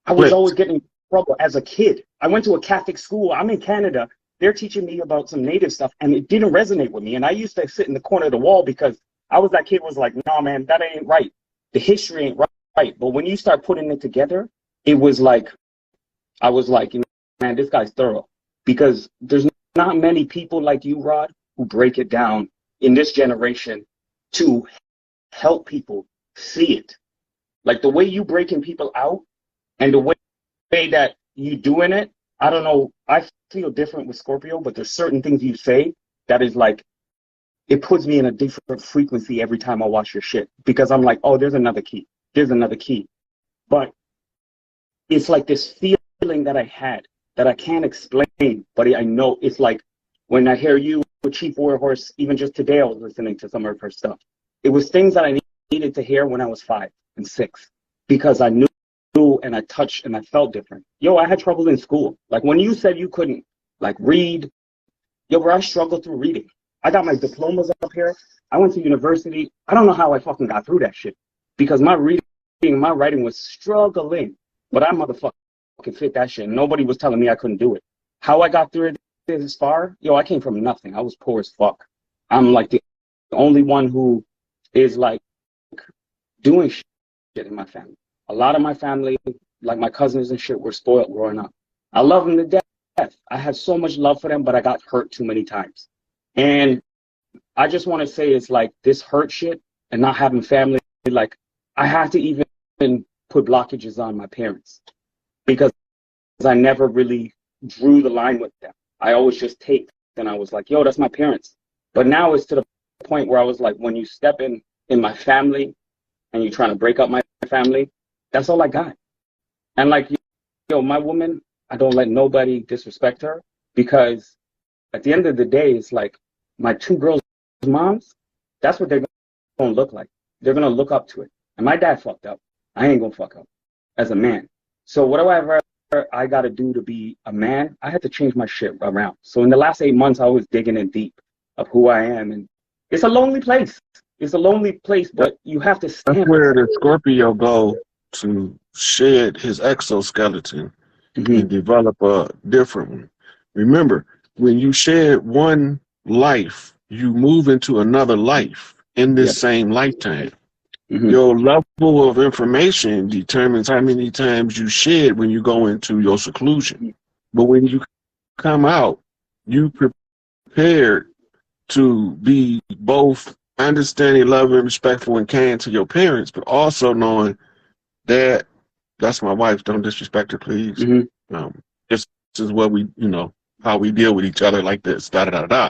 I was always getting in trouble as a kid. I went to a Catholic school. I'm in Canada. They're teaching me about some native stuff, and it didn't resonate with me. And I used to sit in the corner of the wall because I was that kid was like, no, man, that ain't right. The history ain't right. But when you start putting it together, it was like, I was like, you know, man, this guy's thorough. Because there's not many people like you, Rod, who break it down in this generation to help people see it. Like the way you breaking people out and the way that you doing it, I don't know, I feel different with Scorpio, but there's certain things you say that is like, it puts me in a different frequency every time I watch your shit. Because I'm like, oh, there's another key. There's another key. But it's like this feeling that I had that I can't explain, but I know it's like when I hear you with Chief Warhorse, even just today I was listening to some of her stuff. It was things that I needed to hear when I was 5 and 6 because I knew and I touched and I felt different. Yo, I had trouble in school. Like when you said you couldn't like read, yo, bro, I struggled through reading. I got my diplomas up here. I went to university. I don't know how I fucking got through that shit because my reading and my writing was struggling, but I motherfucking fit that shit. Nobody was telling me I couldn't do it. How I got through it this far, yo, I came from nothing. I was poor as fuck. I'm like the only one who is like doing shit in my family. A lot of my family, like my cousins and shit, were spoiled growing up. I love them to death. I had so much love for them, but I got hurt too many times. And I just want to say it's like this hurt shit and not having family, like I had to even put blockages on my parents because I never really drew the line with them. I always just take and I was like, yo, that's my parents. But now it's to the point where I was like, when you step in my family and you're trying to break up my family, that's all I got. And like, yo, my woman, I don't let nobody disrespect her because at the end of the day, it's like my 2 girls' moms, that's what they're going to look like. They're going to look up to it. And my dad fucked up. I ain't going to fuck up as a man. So whatever I got to do to be a man, I had to change my shit around. So in the last 8 months, I was digging in deep of who I am. And it's a lonely place. It's a lonely place, but you have to stand. That's where the Scorpio go to shed his exoskeleton and develop a different one. Remember, when you shed one life, you move into another life in this same lifetime. Your level of information determines how many times you shed when you go into your seclusion. But when you come out, you prepared to be both understanding, loving, respectful, and kind to your parents, but also knowing that that's my wife. Don't disrespect her, please. This is what we, you know, how we deal with each other like this, da da da da.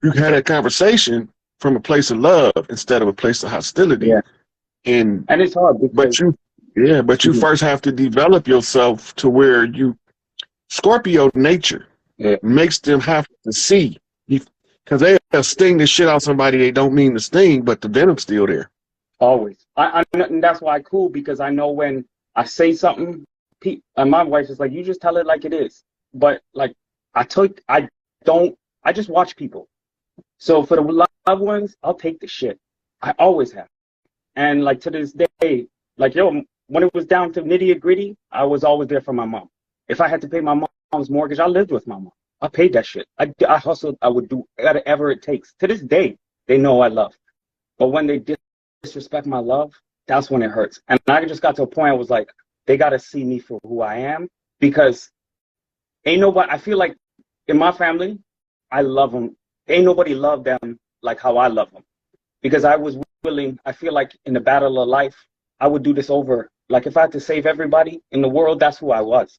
You had that conversation from a place of love instead of a place of hostility. And it's hard because, but you first have to develop yourself to where you Scorpio nature makes them have to see, because they'll sting the shit out somebody they don't mean to sting, but the venom's still there. Always. And that's why I cool, because I know when I say something, and my wife is like, you just tell it like it is. But like I just watch people. So for the loved ones, I'll take the shit. I always have. And like to this day, like, yo, when it was down to nitty gritty, I was always there for my mom. If I had to pay my mom's mortgage, I lived with my mom. I paid that shit. I hustled. I would do whatever it takes. To this day, they know I love. But when they disrespect my love, that's when it hurts. And I just got to a point I was like, they got to see me for who I am, because ain't nobody, I feel like in my family, I love them. Ain't nobody love them like how I love them, because I was willing, I feel like in the battle of life, I would do this over. Like if I had to save everybody in the world, that's who I was.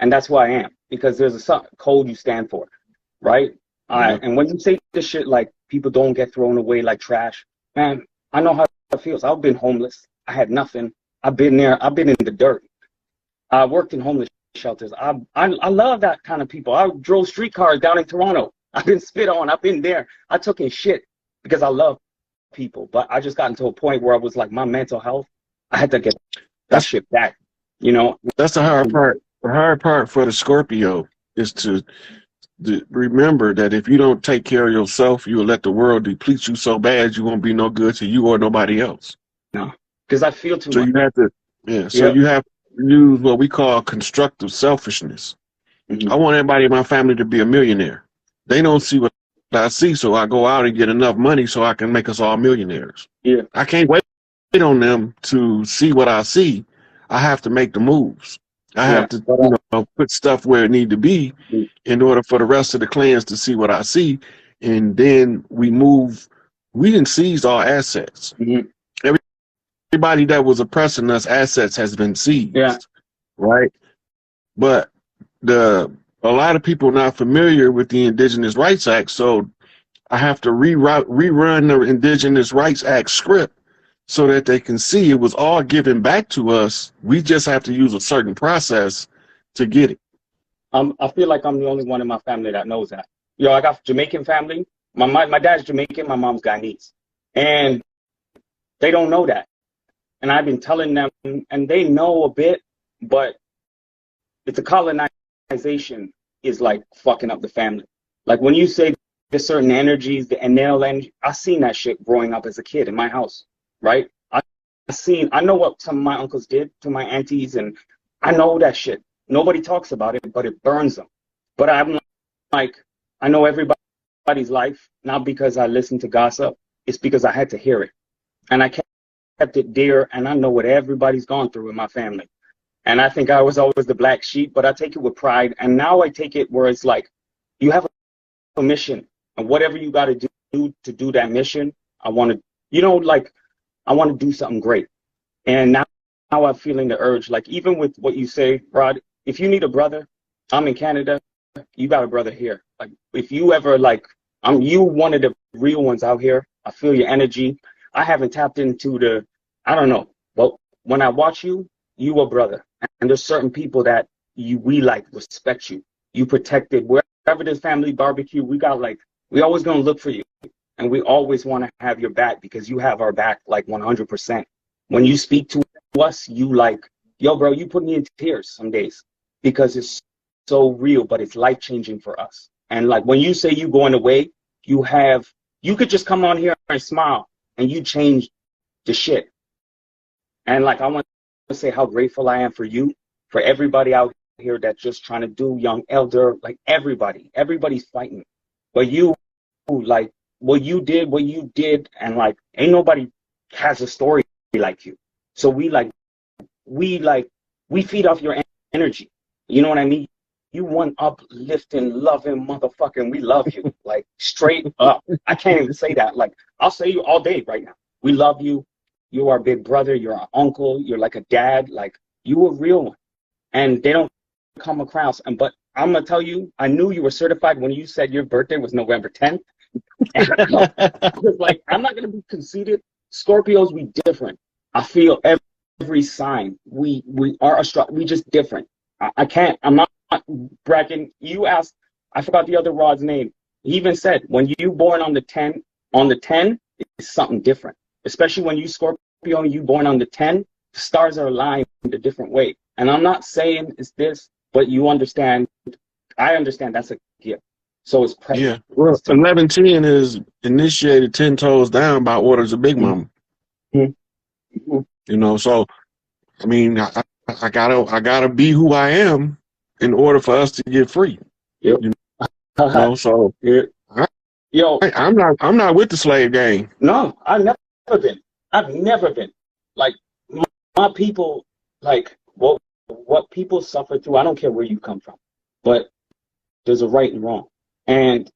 And that's who I am, because there's a code you stand for, right? And when you say this shit like people don't get thrown away like trash, man, I know how it feels. I've been homeless. I had nothing. I've been there. I've been in the dirt. I worked in homeless shelters. I love that kind of people. I drove streetcars down in Toronto. I've been spit on. I've been there. I took in shit because I love people. But I just gotten to a point where I was like, my mental health, I had to get that shit back. You know, that's the hard part. The hard part for the Scorpio is to remember that if you don't take care of yourself, you will let the world deplete you so bad you won't be no good to you or nobody else. No, because I feel too much. So you have to, so you have to use what we call constructive selfishness. I want everybody in my family to be a millionaire. They don't see what I see, so I go out and get enough money so I can make us all millionaires. Yeah, I can't wait on them to see what I see. I have to make the moves. I have to, put stuff where it need to be in order for the rest of the clans to see what I see, and then we move. We didn't seize all assets. Everybody that was oppressing us, assets has been seized. Right. But a lot of people are not familiar with the Indigenous Rights Act, so I have to rerun the Indigenous Rights Act script so that they can see it was all given back to us. We just have to use a certain process to get it. I feel like I'm the only one in my family that knows that. Yo, I got Jamaican family. My dad's Jamaican, my mom's Guyanese. And they don't know that. And I've been telling them, and they know a bit, but it's a colonization is like fucking up the family. Like when you say there's certain energies, the enel energy, I seen that shit growing up as a kid in my house, right? I know what some of my uncles did to my aunties, and I know that shit. Nobody talks about it, but it burns them. But I'm like, I know everybody's life, not because I listened to gossip, it's because I had to hear it. And I kept it dear, and I know what everybody's gone through in my family. And I think I was always the black sheep, but I take it with pride. And now I take it where it's like, you have a mission, and whatever you got to do to do that mission, I want to, I want to do something great. And now I'm feeling the urge, like even with what you say, Rod, if you need a brother, I'm in Canada, you got a brother here. Like if you ever you one of the real ones out here. I feel your energy. I haven't tapped into I don't know, but when I watch you, you a brother. And there's certain people that we respect you. You protected wherever there's family barbecue, we always gonna look for you. And we always want to have your back because you have our back 100%. When you speak to us, you yo, bro, you put me in tears some days because it's so real, but it's life-changing for us. And when you say you going away, you could just come on here and smile and you change the shit. And I want to say how grateful I am for you, for everybody out here that's just trying to do, young, elder, everybody's fighting. But you, what you did, and ain't nobody has a story like you. So we feed off your energy. You know what I mean? You one uplifting, loving motherfucker, and we love you, straight up. I can't even say that. I'll say you all day right now. We love you. You're our big brother. You're our uncle. You're like a dad. You a real one. And they don't come across. But I'm going to tell you, I knew you were certified when you said your birthday was November 10th. I was I'm not going to be conceited. Scorpios, we different. I feel every sign. We are we just different. I'm not bragging. You asked, I forgot the other Rod's name. He even said, when you born on the 10, it's something different. Especially when you Scorpio and you born on the 10, the stars are aligned in a different way. And I'm not saying it's this, but you understand. I understand that's a gift. So it's precious. Yeah. Well, 1110 is initiated 10 toes down by orders of Big Mama. You know, so I mean, I gotta be who I am in order for us to get free. Yep. You know, so I'm not with the slave gang. No, I've never been. My people, what people suffer through, I don't care where you come from, but there's a right and wrong. And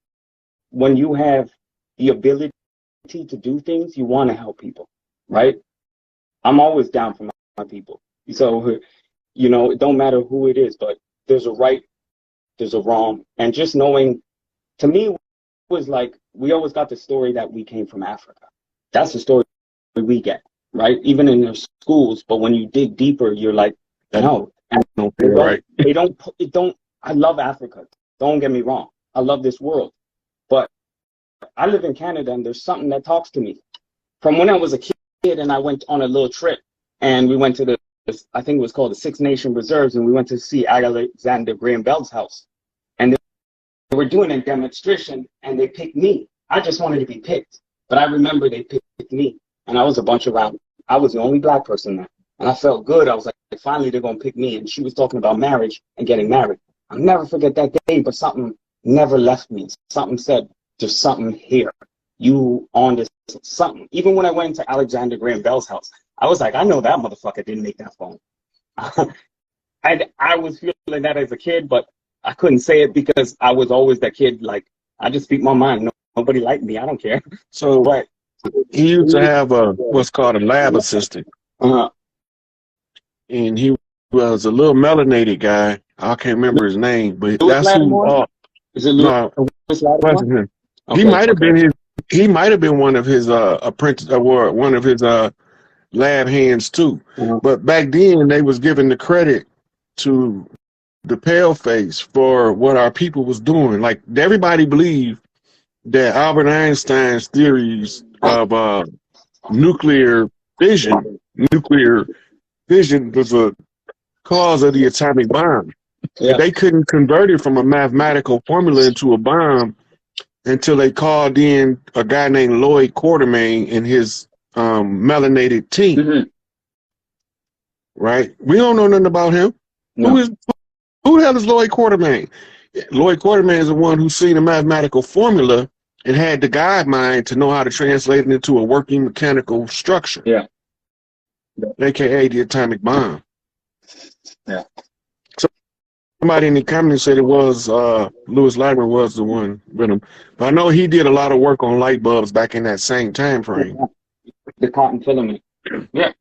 when you have the ability to do things, you want to help people, right? I'm always down for my people. So, it don't matter who it is, but there's a right, there's a wrong. And just knowing, to me, it was like, we always got the story that we came from Africa. That's the story we get, right? Even in their schools. But when you dig deeper, you're like, no. And they don't, I love Africa. Don't get me wrong. I love this world. But I live in Canada, and there's something that talks to me. From when I was a kid, and I went on a little trip, and we went to the, I think it was called the Six Nation Reserves, and we went to see Alexander Graham Bell's house. And they were doing a demonstration, and they picked me. I just wanted to be picked. But I remember they picked me, and I was a bunch around. I was the only black person there. And I felt good. I was like, finally, they're going to pick me. And she was talking about marriage and getting married. I'll never forget that day, but something never left me. Something said, there's something here. You on this something. Even when I went to Alexander Graham Bell's house, I was like, I know that motherfucker didn't make that phone. I was feeling that as a kid, but I couldn't say it because I was always that kid, like, I just speak my mind. Nobody liked me. I don't care. So but he used to have what's called a lab assistant. And he was a little melanated guy. I can't remember his name, but that's who. Is it no, wasn't him. Okay, he might have been his. He might have been one of his apprentice or one of his lab hands too. But back then they was giving the credit to the paleface for what our people was doing. Like everybody believed that Albert Einstein's theories of nuclear fission was a cause of the atomic bomb. Yeah. They couldn't convert it from a mathematical formula into a bomb until they called in a guy named Lloyd Quartermain and his melanated team. Right? We don't know nothing about him. No. Who the hell is Lloyd Quartermain? Lloyd Quartermain is the one who seen a mathematical formula and had the guide mind to know how to translate it into a working mechanical structure. Yeah. AKA the atomic bomb. Yeah. So somebody in the comments said it was Louis Lyman was the one with him. But I know he did a lot of work on light bulbs back in that same time frame. The cotton filament. Yeah.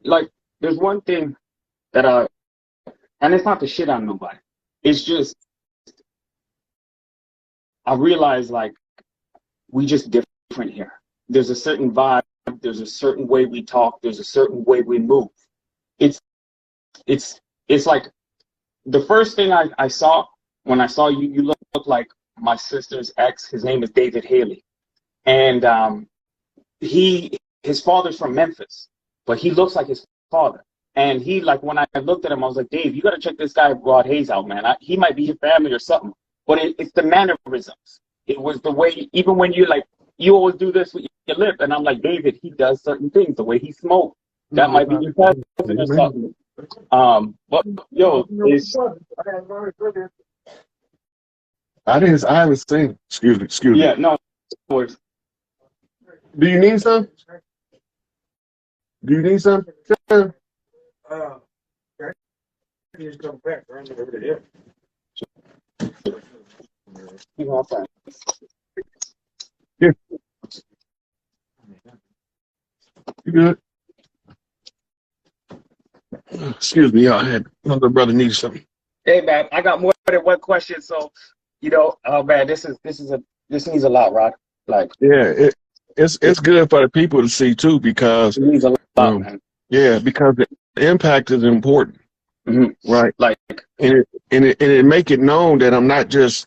Like there's one thing that and it's not to shit on nobody. It's just I realize like we just different here. There's a certain vibe, there's a certain way we talk, there's a certain way we move. It's like the first thing I saw when I saw you look like my sister's ex. His name is David Haley. And his father's from Memphis, but he looks like his father. And he, like, when I looked at him, I was like, Dave, you got to check this guy, Rod Hayes, out, man. He might be your family or something. But it's the mannerisms. It was the way, even when you, like, you always do this with your lip. And I'm like, David, he does certain things. The way he smokes. That might be your cousin or something. But, yo, I haven't seen. Excuse me. Yeah, no, of course. Do you need some? Sure. Just come back right over there. Yeah. You good? Excuse me, I had another brother need something. Hey man, I got more than one question, so oh man, this needs a lot, Rod. Like yeah, it's good for the people to see too because it needs a lot, man. Yeah, because the impact is important, right? Like and it make it known that I'm not just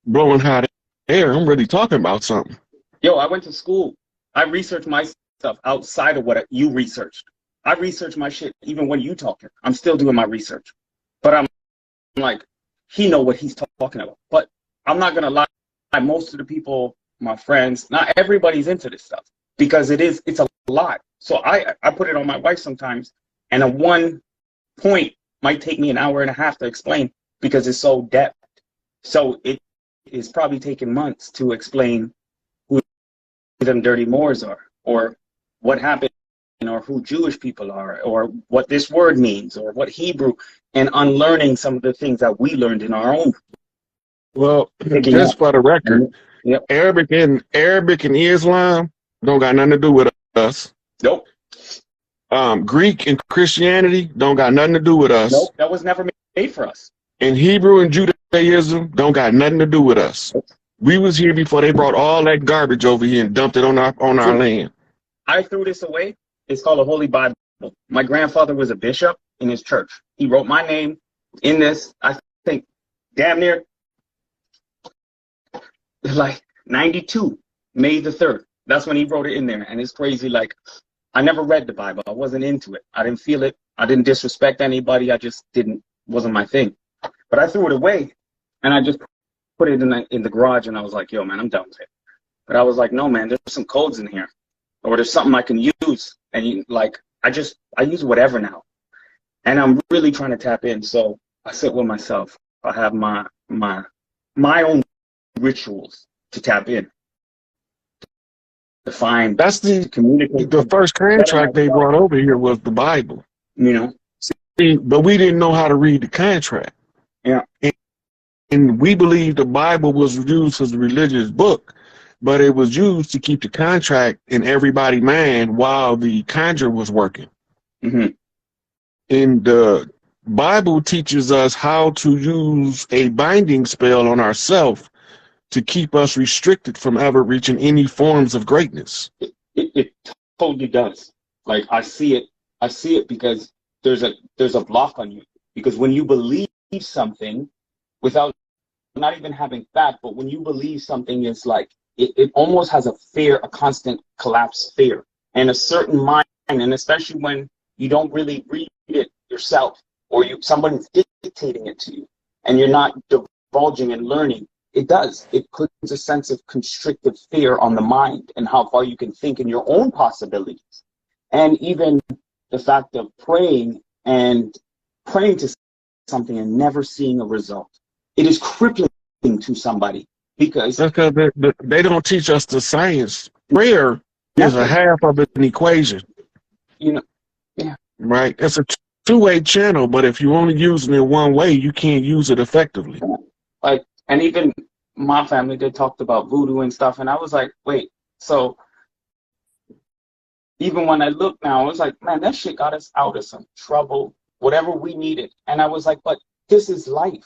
blowing hot air. I'm really talking about something. Yo, I went to school. I researched my stuff outside of what you researched. I research my shit even when you talking. I'm still doing my research, but I'm like, he know what he's talking about. But I'm not gonna lie. Most of the people, my friends, not everybody's into this stuff because it's a lot. So I put it on my wife sometimes, and a one point might take me an hour and a half to explain because it's so depth. So it is probably taking months to explain who them dirty Moors are, or what happened, or who Jewish people are, or what this word means, or what Hebrew, and unlearning some of the things that we learned in our own. Well, just for the record, Arabic and Islam don't got nothing to do with us. Nope. Greek and Christianity don't got nothing to do with us. Nope, that was never made for us. And Hebrew and Judaism don't got nothing to do with us. We was here before they brought all that garbage over here and dumped it on our land. I threw this away. It's called a Holy Bible. My grandfather was a bishop in his church. He wrote my name in this, I think, damn near like 92, May the 3rd. That's when he wrote it in there. And it's crazy. Like, I never read the Bible. I wasn't into it. I didn't feel it. I didn't disrespect anybody. I just wasn't my thing. But I threw it away, and I just put it in the garage, and I was like, yo, man, I'm done with it. But I was like, no, man, there's some codes in here, or there's something I can use. And like, I use whatever now. And I'm really trying to tap in. So I sit with myself. I have my own rituals to tap in. To find, that's the communicate. The first contract they brought over here was the Bible. You know? See, but we didn't know how to read the contract. Yeah. And we believed the Bible was used as a religious book, but it was used to keep the contract in everybody's mind while the conjure was working. Mm-hmm. And the Bible teaches us how to use a binding spell on ourselves to keep us restricted from ever reaching any forms of greatness. It totally does. Like, I see it because there's a block on you. Because when you believe something without not even having fact, but when you believe something is like, it almost has a fear, a constant collapse fear, and a certain mind, and especially when you don't really read it yourself, or somebody's dictating it to you, and you're not divulging and learning. It puts a sense of constrictive fear on the mind and how far you can think in your own possibilities. And even the fact of praying to something and never seeing a result. It is crippling to somebody because they don't teach us the science. Prayer is a half of an equation. You know, yeah. Right? It's a two-way channel, but if you're only using it one way, you can't use it effectively. Like, and even my family, they talked about voodoo and stuff, and I was like, wait, so even when I look now, I was like, man, that shit got us out of some trouble, whatever we needed. And I was like, but this is life.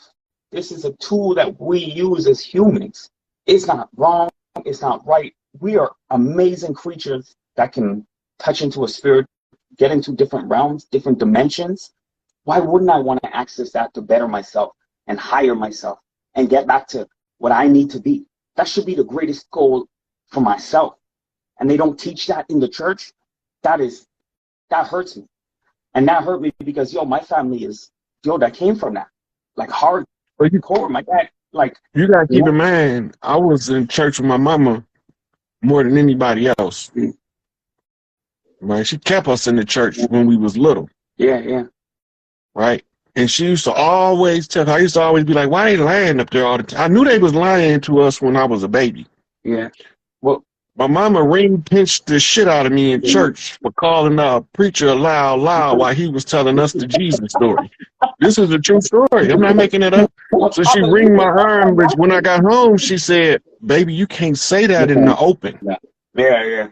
This is a tool that we use as humans. It's not wrong. It's not right. We are amazing creatures that can touch into a spirit, get into different realms, different dimensions. Why wouldn't I want to access that to better myself and hire myself and get back to what I need to be? That should be the greatest goal for myself. And they don't teach that in the church. That hurts me. And that hurt me because, my family that came from that. Like, hard core. My dad, like. You got to keep in mind, I was in church with my mama more than anybody else. Mm. Right? She kept us in the church when we was little. Yeah, yeah. Right? And she used to always tell, I used to always be like, why are they lying up there all the time? I knew they was lying to us when I was a baby. Yeah. Well, my mama pinched the shit out of me in church for calling the preacher loud while he was telling us the Jesus story. This is a true story. I'm not making it up. So she ringed my arm, but when I got home, she said, baby, you can't say that in the open. Yeah.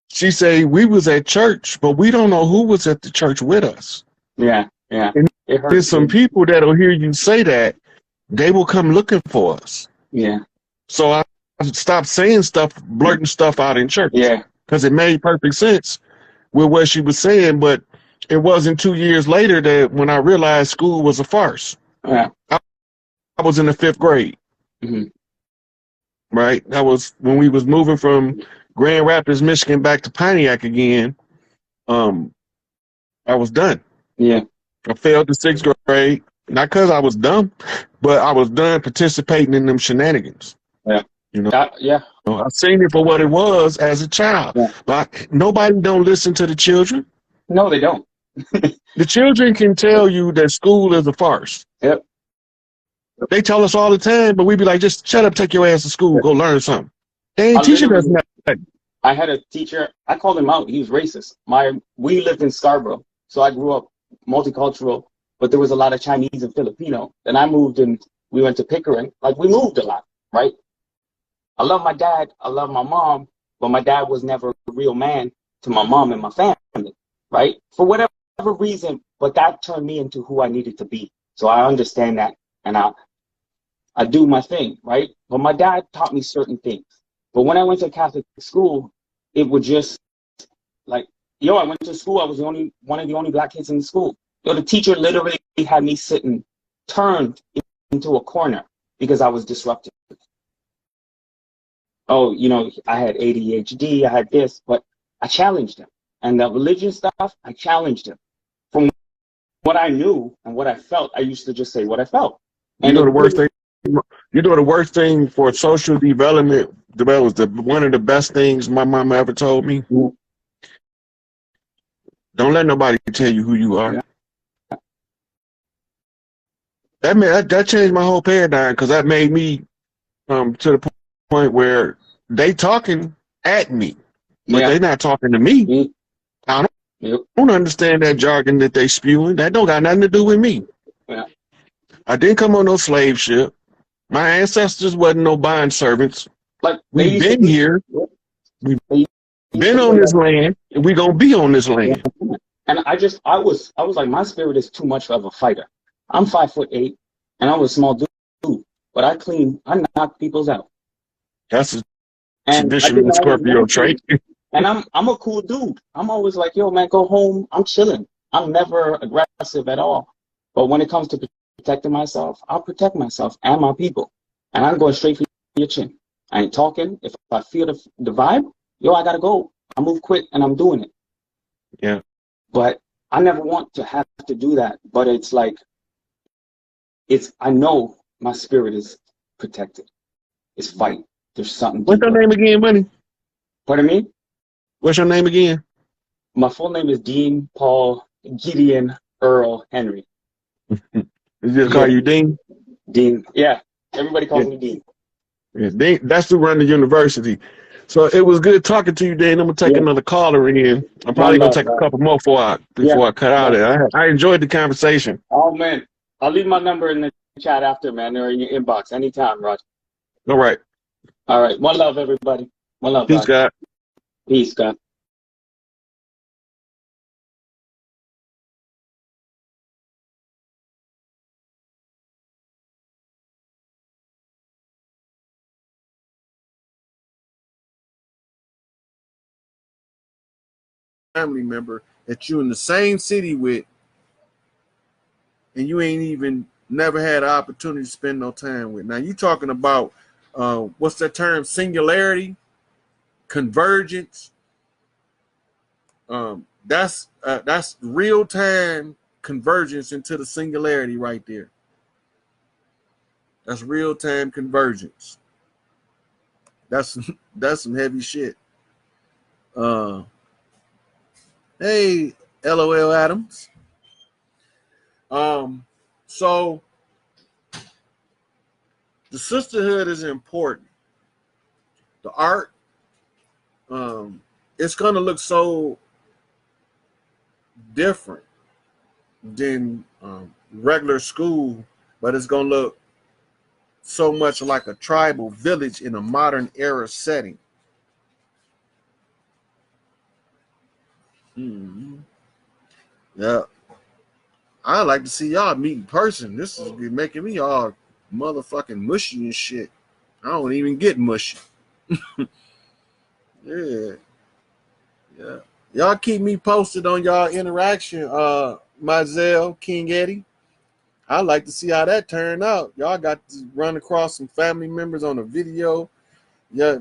She said, we was at church, but we don't know who was at the church with us. Yeah. And there's some people that'll hear you say that, they will come looking for us. Yeah. So I stopped saying stuff, blurting stuff out in church. Yeah. Because it made perfect sense with what she was saying, but it wasn't 2 years later that when I realized school was a farce. Yeah. I was in the 5th grade. Mm-hmm. Right? That was when we was moving from Grand Rapids, Michigan back to Pontiac again. I was done. Yeah. I failed the 6th grade, not because I was dumb, but I was done participating in them shenanigans. Yeah. You know? Yeah. I seen it for what it was as a child. Yeah. But nobody don't listen to the children. No, they don't. The children can tell you that school is a farce. Yep. They tell us all the time, but we be like, just shut up, take your ass to school, go learn something. They ain't teaching us nothing. I had a teacher, I called him out, he was racist. We lived in Scarborough, so I grew up multicultural, but there was a lot of Chinese and Filipino. Then I moved and we went to Pickering. Like, we moved a lot, right? I love my dad, I love my mom, but my dad was never a real man to my mom and my family, right? For whatever reason, but that turned me into who I needed to be. So I understand that and I do my thing, right? But my dad taught me certain things. But when I went to Catholic school, it would just like, yo, I went to school. I was one of the only black kids in the school. Yo, the teacher literally had me sitting turned into a corner because I was disruptive. Oh, you know, I had ADHD, I had this, but I challenged him. And the religion stuff, I challenged him. From what I knew and what I felt, I used to just say what I felt. And you know the worst thing. You know the worst thing for social development. That was one of the best things my mama ever told me. Mm-hmm. Don't let nobody tell you who you are. Yeah. That changed my whole paradigm, because that made me to the point where they talking at me, but they not talking to me. Mm-hmm. I don't understand that jargon that they spewing. That don't got nothing to do with me. Yeah. I didn't come on no slave ship. My ancestors wasn't no bond servants. Like, we've been here. We've been on this land, and we're gonna be on this land. And I was like, my spirit is too much of a fighter. I'm 5'8", and I was a small dude, but I knock people's out. That's a traditional Scorpio trait. And I'm a cool dude. I'm always like, yo, man, go home. I'm chilling. I'm never aggressive at all. But when it comes to protecting myself, I'll protect myself and my people. And I'm going straight for your chin. I ain't talking. If I feel the vibe, yo, I gotta go. I move quick and I'm doing it. Yeah. But I never want to have to do that. But it's like, I know my spirit is protected. It's fight. There's something. What's your name again, Bunny? Pardon me? What's your name again? My full name is Dean Paul Gideon Earl Henry. They just call you Dean? Dean, yeah. Everybody calls me Dean. Yeah, Dean. That's who run the university. So it was good talking to you, Dean. I'm gonna take another caller in. I'm probably gonna take a couple more before I cut out it. I enjoyed the conversation. Oh man, I'll leave my number in the chat after, man, or in your inbox anytime, Roger. All right. All right. One love, everybody. One love. Peace, God. Peace, God. Family member that you in the same city with, and you ain't even never had an opportunity to spend no time with. Now you talking about what's that term? Singularity, convergence. That's real time convergence into the singularity right there. That's real time convergence. That's some heavy shit. Hey, LOL Adams. So the sisterhood is important. The art, it's gonna look so different than regular school, but it's gonna look so much like a tribal village in a modern era setting. Mm-hmm. Yeah, I like to see y'all meet in person. This is making me all motherfucking mushy and shit. I don't even get mushy. Yeah. Y'all keep me posted on y'all interaction, Mizell, King Eddie. I'd like to see how that turned out. Y'all got to run across some family members on a video. Yeah,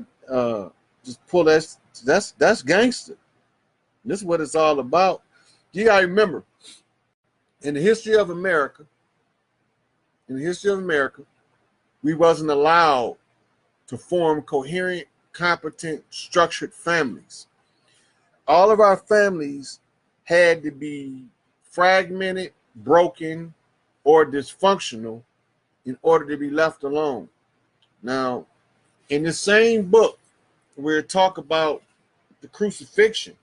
just pull that's gangster. This is what it's all about. You gotta remember, in the history of America, we wasn't allowed to form coherent, competent, structured families. All of our families had to be fragmented, broken, or dysfunctional in order to be left alone. Now, in the same book, where it talk about the crucifixion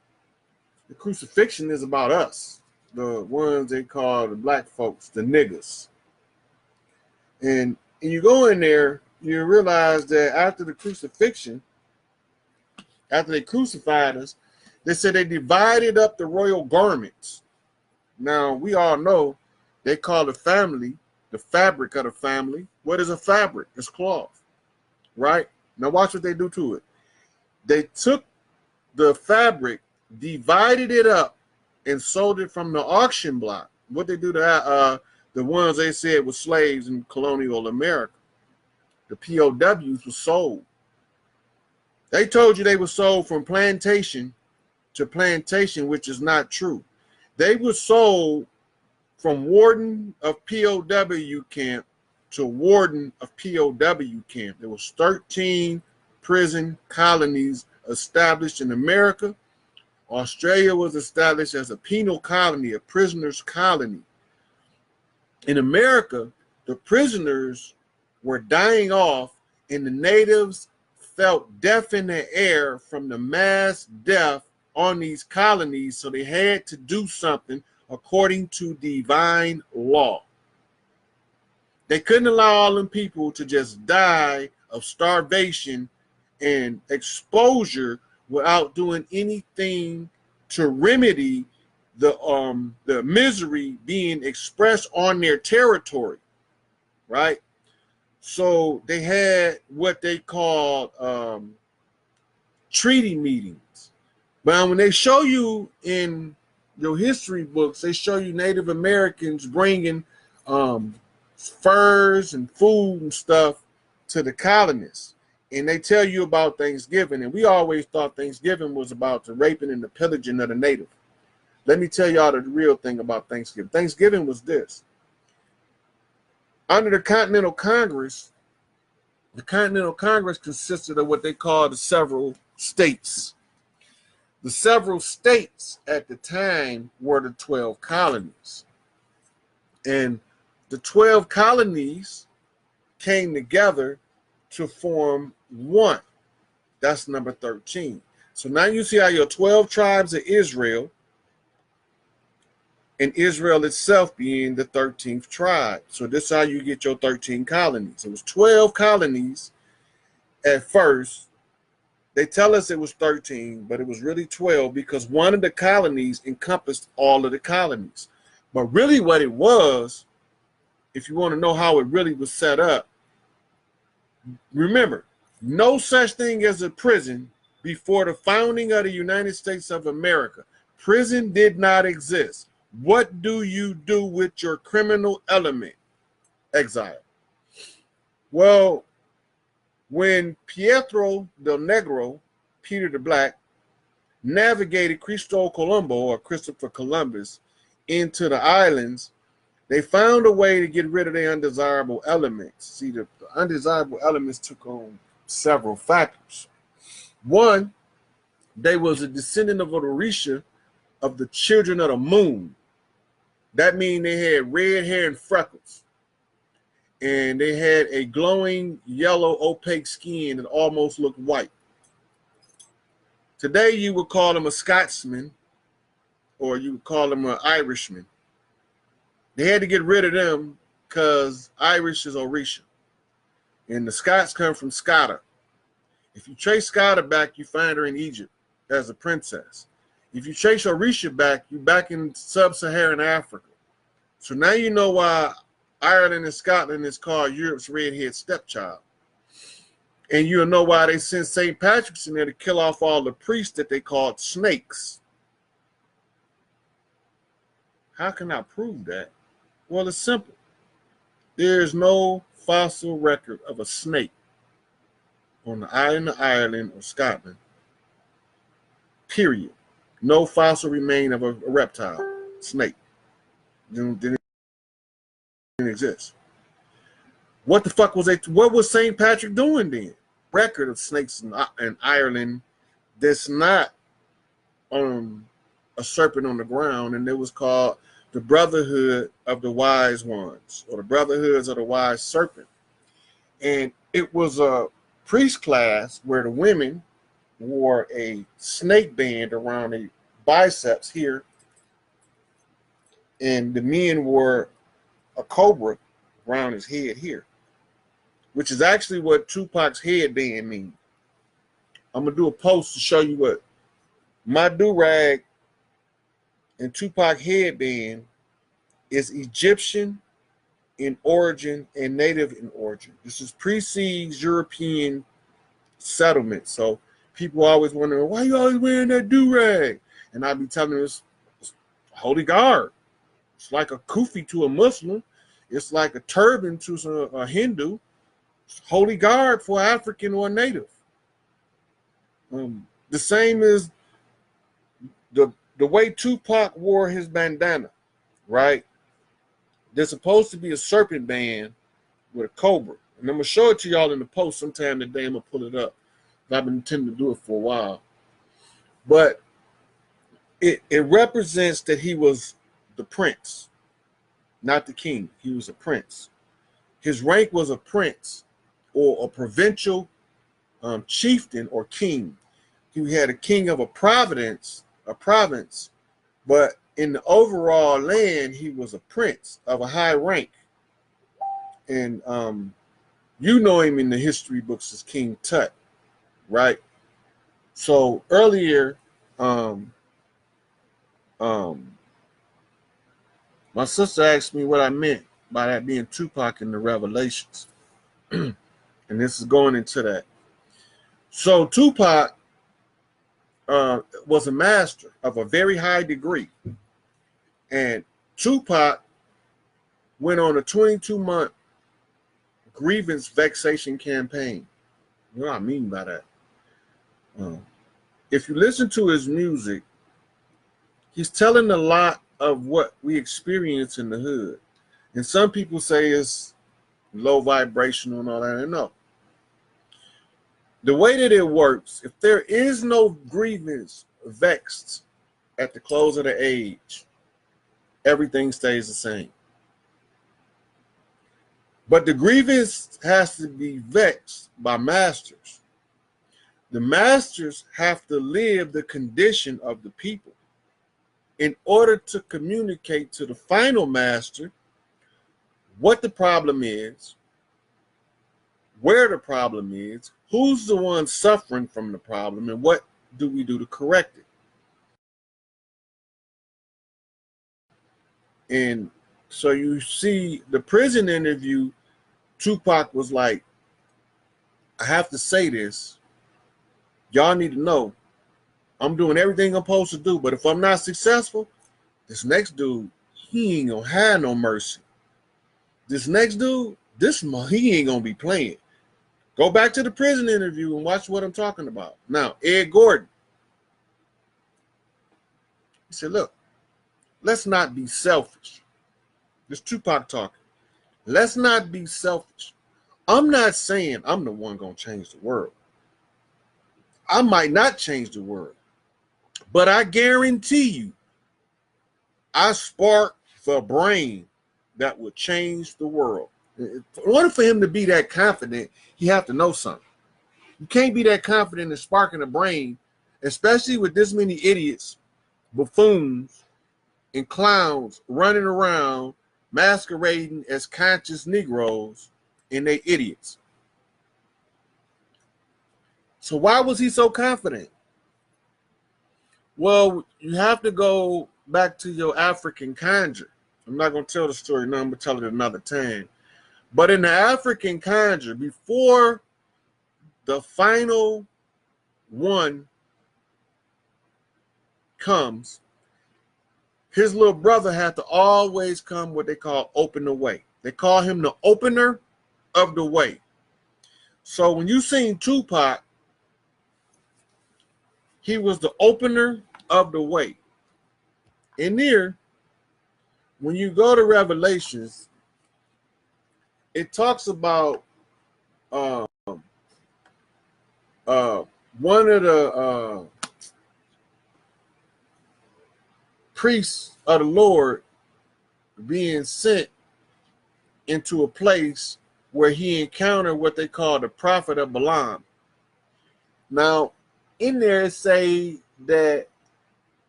is about us, the ones they call the black folks, the niggas. And you go in there, you realize that after the crucifixion, after they crucified us, they said they divided up the royal garments. Now, we all know they call the family the fabric of the family. What is a fabric? It's cloth, right? Now watch what they do to it. They took the fabric, divided it up, and sold it from the auction block. What they do to the ones they said were slaves in colonial America, the POWs, were sold. They told you they were sold from plantation to plantation, which is not true. They were sold from warden of POW camp to warden of POW camp. There was 13 prison colonies established in America. Australia was established as a penal colony, a prisoners' colony. In America, the prisoners were dying off, and the natives felt death in the air from the mass death on these colonies, so they had to do something according to divine law. They couldn't allow all them people to just die of starvation and exposure without doing anything to remedy the misery being expressed on their territory, right? So they had what they called treaty meetings. But when they show you in your history books, they show you Native Americans bringing furs and food and stuff to the colonists. And they tell you about Thanksgiving. And we always thought Thanksgiving was about the raping and the pillaging of the native. Let me tell y'all the real thing about Thanksgiving. Thanksgiving was this. Under the Continental Congress consisted of what they call the several states. The several states at the time were the 12 colonies. And the 12 colonies came together to form one. That's number 13. So now you see how your 12 tribes of Israel, and Israel itself being the 13th tribe. So this is how you get your 13 colonies. It was 12 colonies at first. They tell us it was 13, but it was really 12 because one of the colonies encompassed all of the colonies. But really what it was, if you want to know how it really was set up, remember, no such thing as a prison before the founding of the United States of America. Prison did not exist. What do you do with your criminal element? Exile. Well, when Pietro del Negro, Peter the Black, navigated Christopher Columbus into the islands, they found a way to get rid of their undesirable elements. See, the undesirable elements took on several factors. One, they was a descendant of Orisha of the children of the moon. That means they had red hair and freckles. And they had a glowing yellow opaque skin that almost looked white. Today you would call them a Scotsman, or you would call them an Irishman. They had to get rid of them because Irish is Orisha. And the Scots come from Scotta. If you trace Scotta back, you find her in Egypt as a princess. If you trace Orisha back, you're back in sub-Saharan Africa. So now you know why Ireland and Scotland is called Europe's redhead stepchild. And you'll know why they sent St. Patrick's in there to kill off all the priests that they called snakes. How can I prove that? Well, it's simple. There is no fossil record of a snake on the island of Ireland or Scotland. Period. No fossil remain of a reptile, snake. Didn't exist. What the fuck was it? What was St. Patrick doing then? Record of snakes in Ireland that's not a serpent on the ground, and it was called the Brotherhood of the Wise Ones, or the Brotherhoods of the Wise Serpent. And it was a priest class where the women wore a snake band around their biceps here, and the men wore a cobra around his head here, which is actually what Tupac's headband means. I'm gonna do a post to show you what my do-rag and Tupac headband is Egyptian in origin and native in origin. This is precedes European settlement. So people always wondering, why you always wearing that do-rag? And I be telling them it's holy guard. It's like a kufi to a Muslim. It's like a turban to a Hindu. It's holy guard for African or native. The same as the way Tupac wore his bandana, right? There's supposed to be a serpent band with a cobra. And I'm going to show it to y'all in the post sometime today. I'm going to pull it up. I've been intending to do it for a while. But it represents that he was the prince, not the king. He was a prince. His rank was a prince or a provincial chieftain or king. He had a king of a province, but in the overall land, he was a prince of a high rank. And you know him in the history books as King Tut, right? So earlier, my sister asked me what I meant by that being Tupac in the Revelations. And this is going into that. So Tupac was a master of a very high degree. And Tupac went on a 22-month grievance vexation campaign. You know what I mean by that? If you listen to his music, he's telling a lot of what we experience in the hood. And some people say it's low vibrational and all that. And no. The way that it works, if there is no grievance vexed at the close of the age, everything stays the same. But the grievance has to be vexed by masters. The masters have to live the condition of the people in order to communicate to the final master what the problem is, where the problem is, who's the one suffering from the problem, and what do we do to correct it. And so you see the prison interview, Tupac was like, I have to say this. Y'all need to know I'm doing everything I'm supposed to do, but if I'm not successful, this next dude, he ain't gonna have no mercy. This next dude, he ain't gonna be playing. Go back to the prison interview and watch what I'm talking about. Now, Ed Gordon, he said, look, let's not be selfish. This Tupac talking. Let's not be selfish. I'm not saying I'm the one going to change the world. I might not change the world, but I guarantee you, I spark the brain that will change the world. In order for him to be that confident, he have to know something. You can't be that confident in sparking a brain, especially with this many idiots, buffoons, and clowns running around masquerading as conscious Negroes, and they idiots. So why was he so confident? Well, you have to go back to your African conjure. I'm not going to tell the story now, I'm going to tell it another time. But in the African conjure, before the final one comes, his little brother had to always come what they call open the way. They call him the opener of the way. So when you seen Tupac, he was the opener of the way. And there, when you go to Revelations, it talks about one of the priests of the Lord being sent into a place where he encountered what they call the prophet of Balaam. Now, in there it say that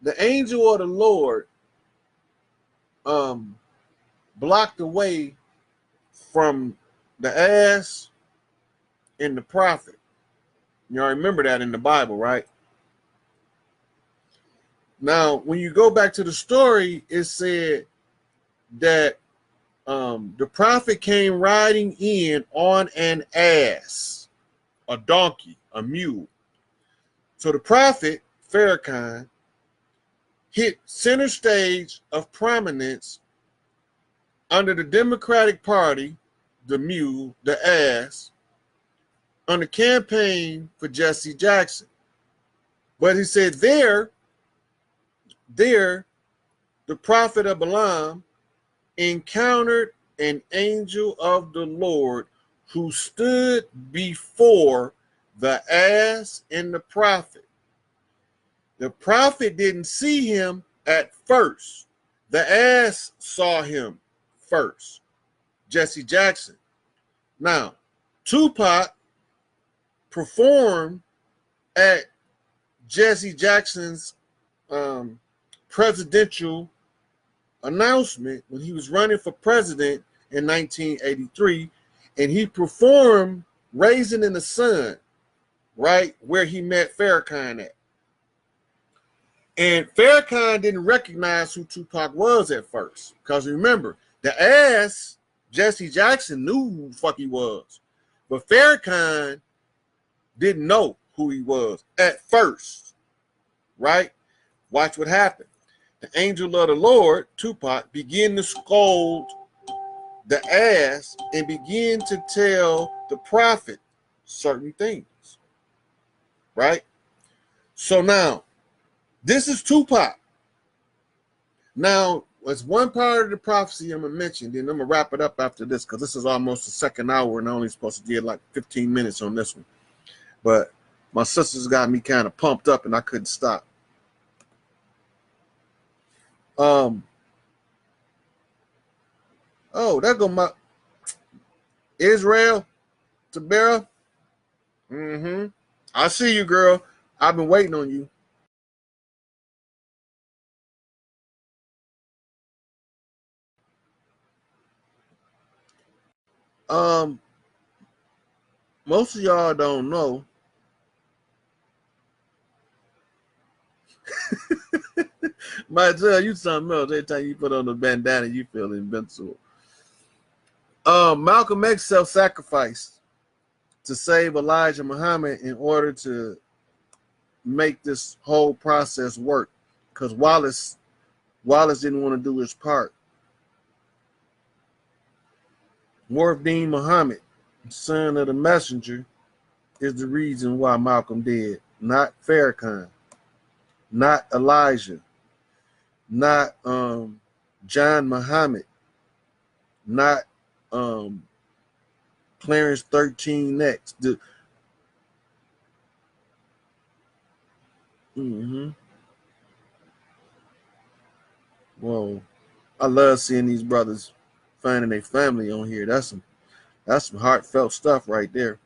the angel of the Lord blocked the way from the ass and the prophet. Y'all remember that in the Bible, right? Now, when you go back to the story, it said that the prophet came riding in on an ass, a donkey, a mule. So the prophet, Farrakhan, hit center stage of prominence under the Democratic Party, the mule, the ass, on the campaign for Jesse Jackson. But he said there, the prophet of Balaam encountered an angel of the Lord who stood before the ass and the prophet. The prophet didn't see him at first. The ass saw him first, Jesse Jackson. Now, Tupac performed at Jesse Jackson's presidential announcement when he was running for president in 1983, and he performed Raising in the Sun, right where he met Farrakhan at. And Farrakhan didn't recognize who Tupac was at first, because remember, the ass, Jesse Jackson, knew who the fuck he was, but Farrakhan didn't know who he was at first, right? Watch what happened. The angel of the Lord, Tupac, began to scold the ass and began to tell the prophet certain things, right? So now, this is Tupac. Now, there's one part of the prophecy I'm going to mention, then I'm going to wrap it up after this, because this is almost the second hour, and I'm only supposed to get like 15 minutes on this one. But my sisters got me kind of pumped up, and I couldn't stop. Oh, there go my Israel Tabera. I see you, girl. I've been waiting on you. Most of y'all don't know. Might tell you something else every time you put on the bandana, you feel invincible. Malcolm X self-sacrificed to save Elijah Muhammad in order to make this whole process work, because Wallace didn't want to do his part. Wardeen Muhammad, son of the messenger, is the reason why Malcolm did, not Farrakhan, not Elijah, not John Muhammad, not Clarence 13X. Whoa, I love seeing these brothers finding their family on here. That's some heartfelt stuff right there.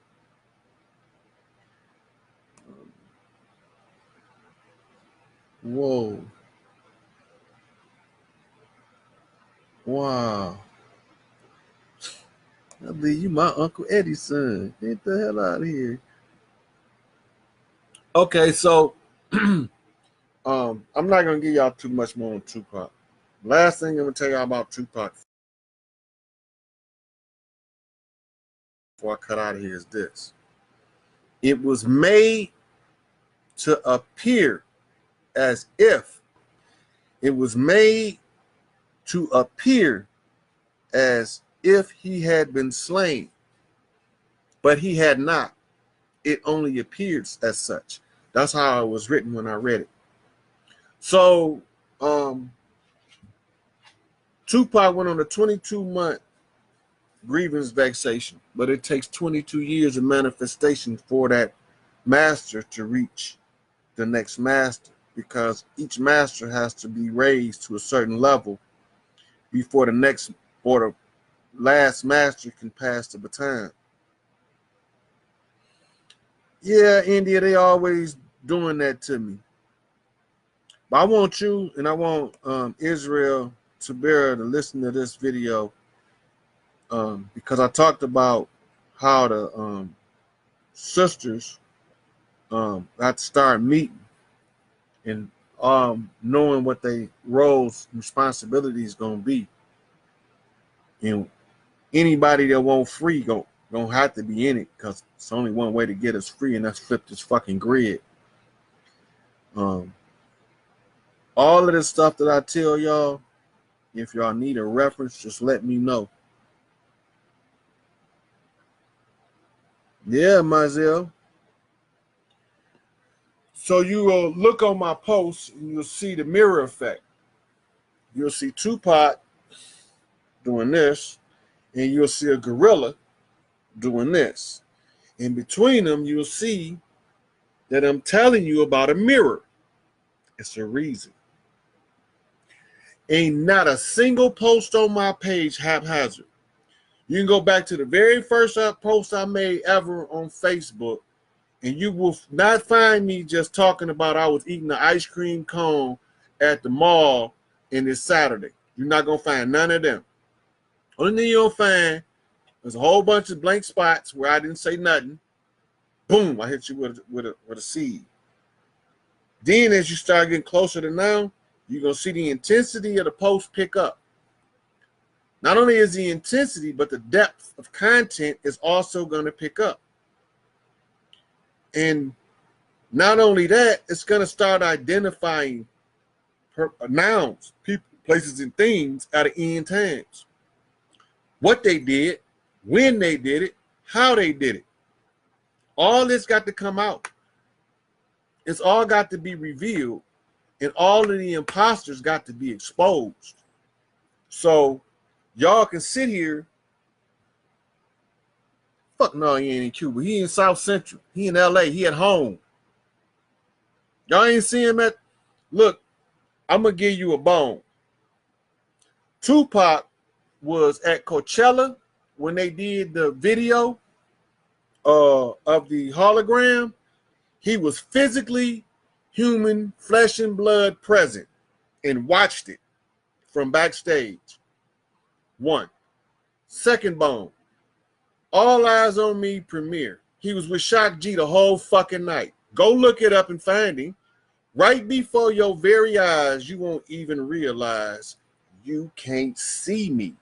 Whoa. Wow. I believe you my Uncle Eddie's son. Get the hell out of here. Okay, so I'm not gonna give y'all too much more on Tupac. Last thing I'm gonna tell y'all about Tupac before I cut out of here is this. It was made to appear as if he had been slain, but he had not. It only appears as such. That's how it was written when I read it. So Tupac went on a 22-month grievance vexation, but it takes 22 years of manifestation for that master to reach the next master, because each master has to be raised to a certain level before the next or the last master can pass the baton. Yeah, India, they always doing that to me. But I want you and I want Israel Tabera to listen to this video, because I talked about how the sisters got to start meeting and knowing what their roles and responsibilities going to be. And anybody that won't free gonna have to be in it, because it's only one way to get us free, and that's flip this fucking grid. All of this stuff that I tell y'all, if y'all need a reference, just let me know. Yeah, Mazel. So you will look on my post and you'll see the mirror effect. You'll see Tupac doing this, and you'll see a gorilla doing this. In between them, you'll see that I'm telling you about a mirror. It's a reason. Ain't not a single post on my page haphazard. You can go back to the very first post I made ever on Facebook, and you will not find me just talking about I was eating the ice cream cone at the mall and it's Saturday. You're not going to find none of them. Only thing you'll find is a whole bunch of blank spots where I didn't say nothing. Boom, I hit you with a seed. Then as you start getting closer to now, you're going to see the intensity of the post pick up. Not only is the intensity, but the depth of content is also going to pick up. And not only that, it's going to start identifying nouns, people, places, and things at the end times. What they did, when they did it, how they did it. All this got to come out. It's all got to be revealed, and all of the imposters got to be exposed. So y'all can sit here. Fuck no, he ain't in Cuba. He in South Central. He in LA. He at home. Y'all ain't see him at. Look, I'm gonna give you a bone. Tupac was at Coachella when they did the video of the hologram. He was physically human, flesh and blood present, and watched it from backstage. One. Second bone. All Eyes on Me premiere. He was with Shock G the whole fucking night. Go look it up and find him. Right before your very eyes, you won't even realize you can't see me.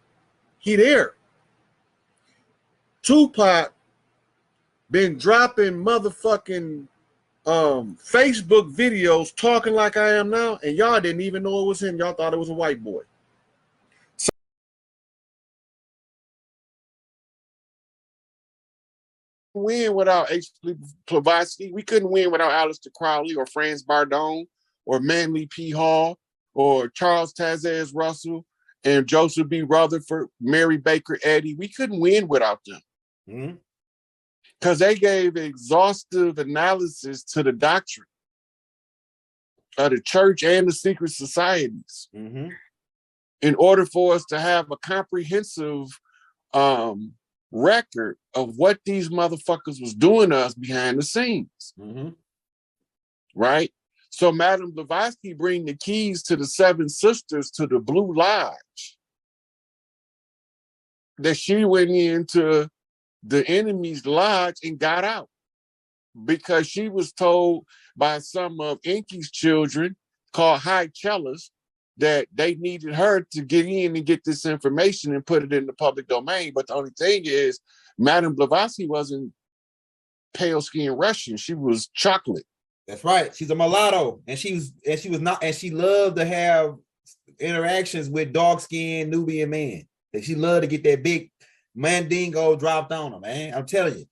He there. Tupac been dropping motherfucking Facebook videos talking like I am now, and y'all didn't even know it was him. Y'all thought it was a white boy. Win without H.P. Blavatsky. We couldn't win without Aleister Crowley or Franz Bardone or Manly P. Hall or Charles Tazez Russell and Joseph B. Rutherford, Mary Baker Eddy. We couldn't win without them. Because they gave exhaustive analysis to the doctrine of the church and the secret societies in order for us to have a comprehensive record of what these motherfuckers was doing to us behind the scenes. Right? So Madame Blavatsky bring the keys to the Seven Sisters to the Blue Lodge that she went into the enemy's lodge and got out because she was told by some of Enki's children called high cellars that they needed her to get in and get this information and put it in the public domain. But the only thing is, Madame Blavatsky wasn't pale-skinned Russian. She was chocolate. That's right. She's a mulatto, and she loved to have interactions with dark-skinned Nubian men. And she loved to get that big mandingo dropped on her, man. I'm telling you.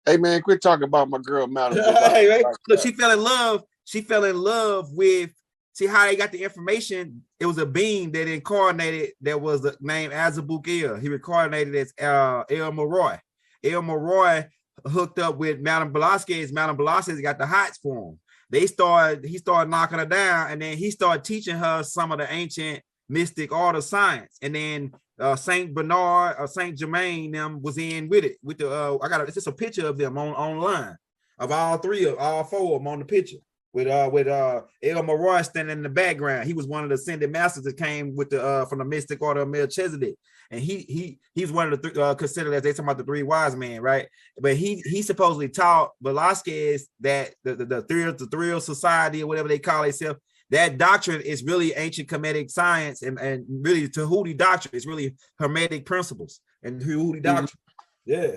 Hey, man, quit talking about my girl Madame Blavatsky. Hey, right? Look, she fell in love. She fell in love with. See how they got the information? It was a being that incarnated that was the name Azabuk El. He reincarnated as El Moroi. El Moroi hooked up with Madame Blavatsky. Madame Blavatsky got the hots for him. He started knocking her down, and then he started teaching her some of the ancient mystic art of science. And then Saint Bernard or Saint Germain them was in with it. With the it's just a picture of them online of all four of them on the picture. With El Moroi standing in the background. He was one of the ascended masters that came with the from the mystic order of Melchizedek, and he's one of the considered as they talking about the three wise men, right? But he supposedly taught Velasquez that the thrill society or whatever they call itself. that doctrine is really ancient Kemetic science, and really Tahuti doctrine is really Hermetic principles and Tahuti doctrine. Yeah.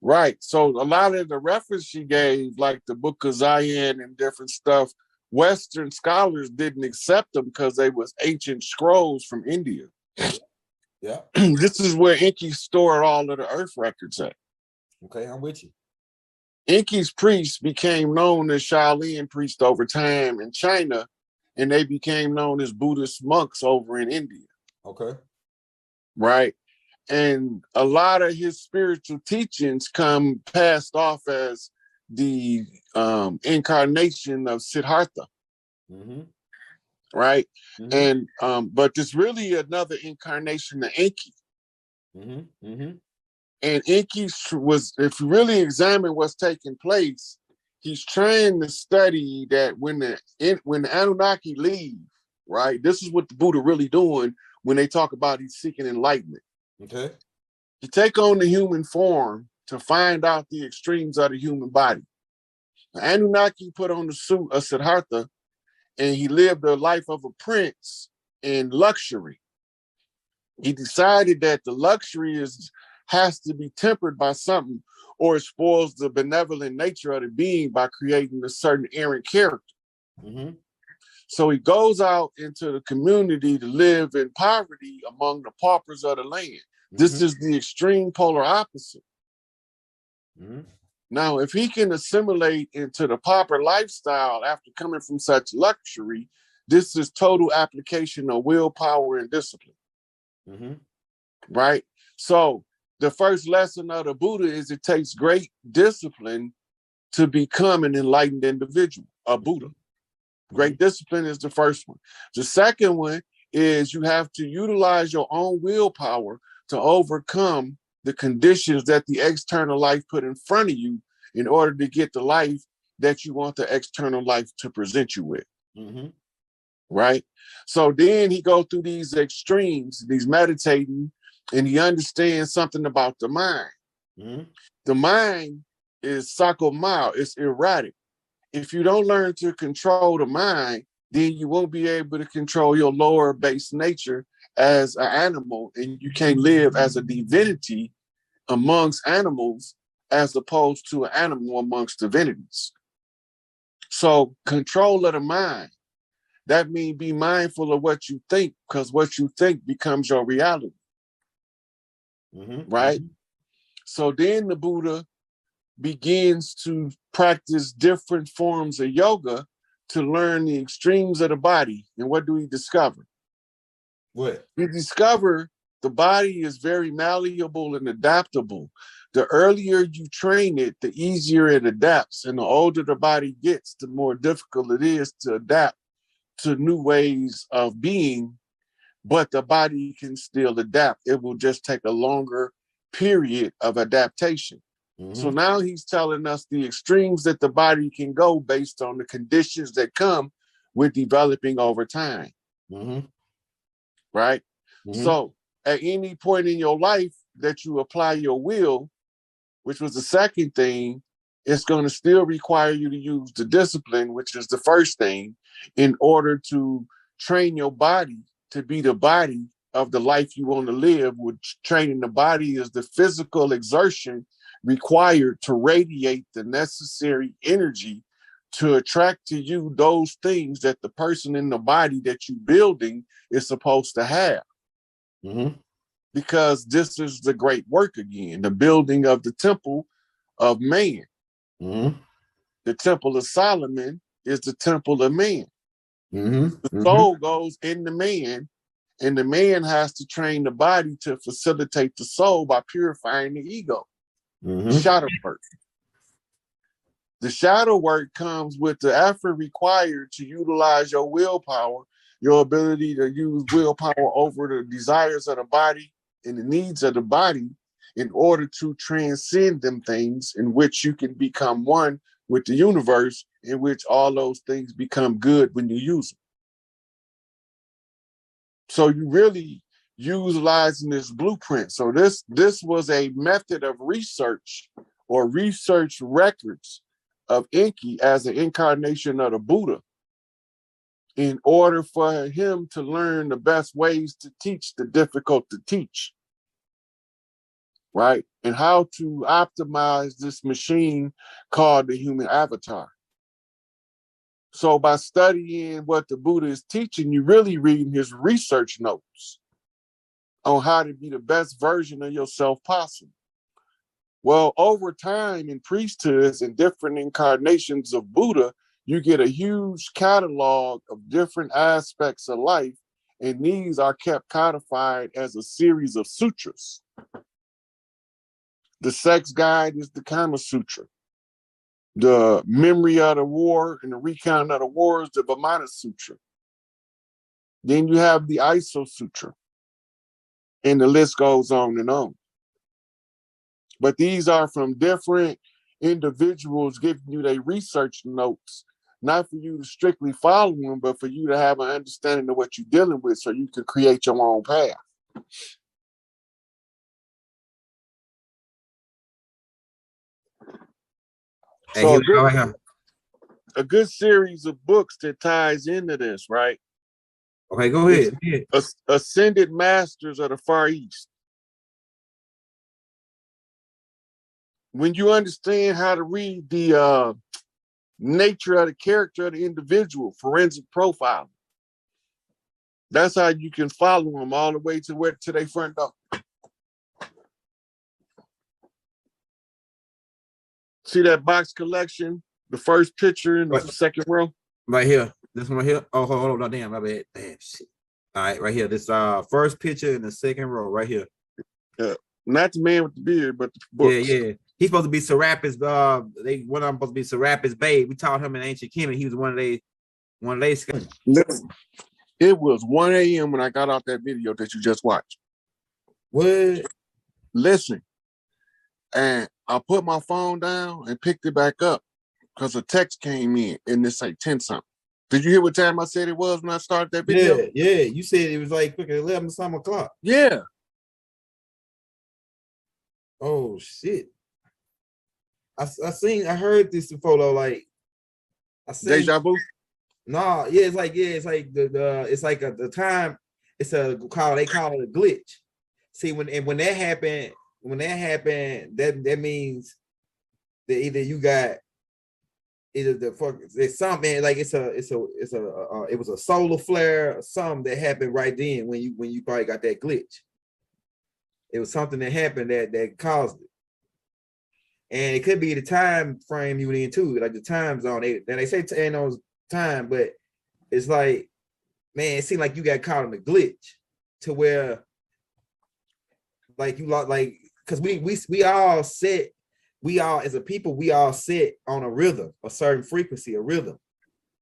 Right. So a lot of the reference she gave, like the Book of Zion and different stuff, Western scholars didn't accept them because they was ancient scrolls from India. Yeah. This is where Enki stored all of the earth records at. Okay, I'm with you. Enki's priests became known as Shaolin priests over time in China, and they became known as Buddhist monks over in India. Okay. Right. And a lot of his spiritual teachings come passed off as the incarnation of Siddhartha. Mm-hmm. Right. Mm-hmm. And but there's really another incarnation of Enki. Mm-hmm. Mm-hmm. And Enki was, if you really examine what's taking place, he's trying to study that when the Anunnaki leave, right? This is what the Buddha really doing when they talk about he's seeking enlightenment. Okay. You take on the human form to find out the extremes of the human body. The Anunnaki put on the suit of Siddhartha, and he lived a life of a prince in luxury. He decided that the luxury has to be tempered by something, or it spoils the benevolent nature of the being by creating a certain errant character. Mm-hmm. So he goes out into the community to live in poverty among the paupers of the land. Mm-hmm. This is the extreme polar opposite. Mm-hmm. Now, if he can assimilate into the pauper lifestyle after coming from such luxury, this is total application of willpower and discipline. Mm-hmm. Right? So the first lesson of the Buddha is it takes great discipline to become an enlightened individual, a Buddha. Great discipline is the first one. The second one is you have to utilize your own willpower to overcome the conditions that the external life put in front of you in order to get the life that you want the external life to present you with. Mm-hmm. Right? So then he goes through these extremes, these meditating, and he understands something about the mind. Mm-hmm. The mind is psychomal, it's erratic. If you don't learn to control the mind, then you won't be able to control your lower base nature as an animal, and you can't live as a divinity amongst animals as opposed to an animal amongst divinities. So control of the mind, that means be mindful of what you think, because what you think becomes your reality. Mm-hmm. Right? Mm-hmm. So then the Buddha begins to practice different forms of yoga to learn the extremes of the body. And what do we discover? What? We discover the body is very malleable and adaptable. The earlier you train it, the easier it adapts. And the older the body gets, the more difficult it is to adapt to new ways of being. But the body can still adapt. It will just take a longer period of adaptation. Mm-hmm. So now he's telling us the extremes that the body can go based on the conditions that come with developing over time. Mm-hmm. Right? Mm-hmm. So at any point in your life that you apply your will, which was the second thing, it's going to still require you to use the discipline, which is the first thing, in order to train your body to be the body of the life you want to live, which training the body is the physical exertion required to radiate the necessary energy to attract to you those things that the person in the body that you're building is supposed to have. Mm-hmm. Because this is the great work again, the building of the temple of man. Mm-hmm. The temple of Solomon is the temple of man. Mm-hmm. The soul goes in the man, and the man has to train the body to facilitate the soul by purifying the ego. Mm-hmm. Shadow work. The shadow work comes with the effort required to utilize your willpower, your ability to use willpower over the desires of the body and the needs of the body in order to transcend them things in which you can become one with the universe, in which all those things become good when you use them. So you really utilizing this blueprint. So this was a method of research or research records of Enki as an incarnation of the Buddha. in order for him to learn the best ways to teach the difficult to teach, right? And how to optimize this machine called the human avatar. So by studying what the Buddha is teaching, you're really reading his research notes on how to be the best version of yourself possible. Well, over time in priesthoods and different incarnations of Buddha, you get a huge catalog of different aspects of life, and these are kept codified as a series of sutras. The sex guide is the Kama Sutra. The memory of the war and the recount of the war is the Vimana Sutra. Then you have the Iso Sutra. And the list goes on and on. But these are from different individuals giving you their research notes, not for you to strictly follow them, but for you to have an understanding of what you're dealing with so you can create your own path. So a good series of books that ties into this, right? Okay, go ahead. Ascended Masters of the Far East. When you understand how to read the nature of the character of the individual, forensic profiling, that's how you can follow them all the way to their front door. See that box collection? The first picture in the second row? Right here. This one right here. Oh, hold on. Damn, my bad. Damn, shit. All right, right here. This first picture in the second row, right here. Yeah. Not the man with the beard, but the books. Yeah. He's supposed to be Serapis. One of them supposed to be Serapis Babe. We taught him in ancient Kemet. He was one of they Listen, it was 1 a.m. when I got out that video that you just watched. What? Listen. And I put my phone down and picked it back up because a text came in and it say 10 something. Did you hear what time I said it was when I started that video? Yeah. You said it was like 11 some o'clock. Yeah. Oh shit. I heard this photo, like I seen Deja vu? No, it's like it's like the time, they call it a glitch. See, when that happened, that means that either you got it's something like it was a solar flare or something that happened right then when you probably got that glitch. It was something that happened that caused it. And it could be the time frame you in too, like the time zone. They say those time, but it's like, man, it seemed like you got caught in a glitch to where like you like, because we all as a people, we all sit on a rhythm, a certain frequency, a rhythm.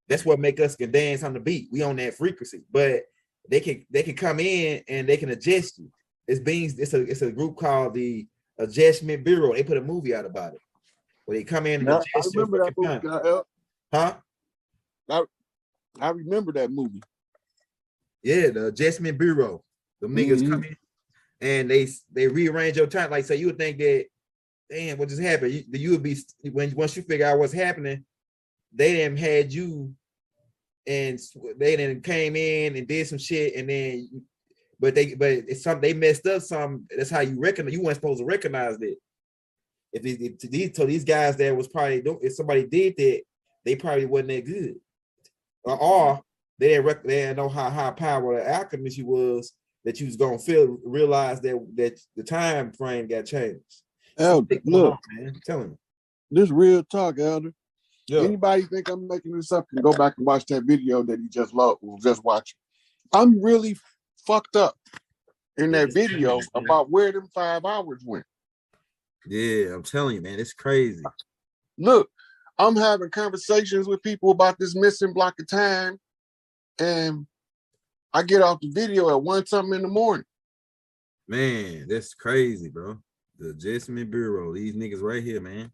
That's what make us can dance on the beat. We on that frequency, but they can come in and they can adjust you. It's a group called the Adjustment Bureau. They put a movie out about it where they come in and adjust. I remember that movie. Huh? I remember that movie. Yeah, the Adjustment Bureau. The niggas come in and they rearrange your time. Like, so you would think that, damn, what just happened? You would be once you figure out what's happening, they then had you, and they then came in and did some shit, and then but it's something they messed up some. That's how you recognize. You weren't supposed to recognize that. If these guys that was probably, if somebody did that, they probably wasn't that good, or they didn't know how high power the alchemist you was, that you was gonna realize that the time frame got changed. Elder, look, man, I'm telling you, this real talk, Elder. Yeah. Anybody think I'm making this up can go back and watch that video that he just watched. I'm really fucked up in that video about where them 5 hours went. Yeah, I'm telling you, man, it's crazy. Look, I'm having conversations with people about this missing block of time, and I get off the video at 1 something in the morning. Man, that's crazy, bro. The Adjustment Bureau, these niggas right here, man.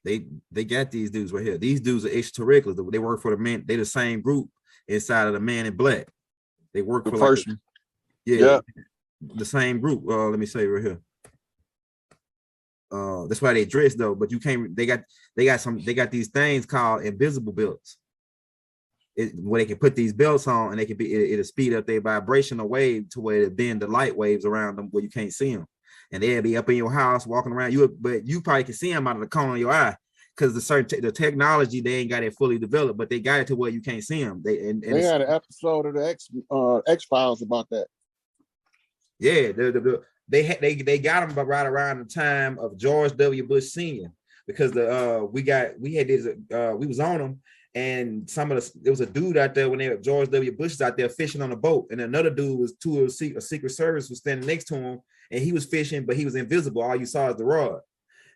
They got these dudes right here. These dudes are extraterrestrials. They work for the man. They the same group inside of the Man in Black. They work for first like the same group. Let me say right here. That's why they dress though, but you can't. They got these things called invisible belts. where they can put these belts on and they can be it'll speed up their vibrational wave to where it bend the light waves around them where you can't see them, and they'll be up in your house walking around you, but you probably can see them out of the corner of your eye because the technology they ain't got it fully developed, but they got it to where you can't see them. They had an episode of the X-Files about that. Yeah, they got them right around the time of George W. Bush Sr. because we was on them, and there was a dude out there when George W. Bush was out there fishing on a boat, and another dude was a Secret Service was standing next to him, and he was fishing, but he was invisible. All you saw is the rod.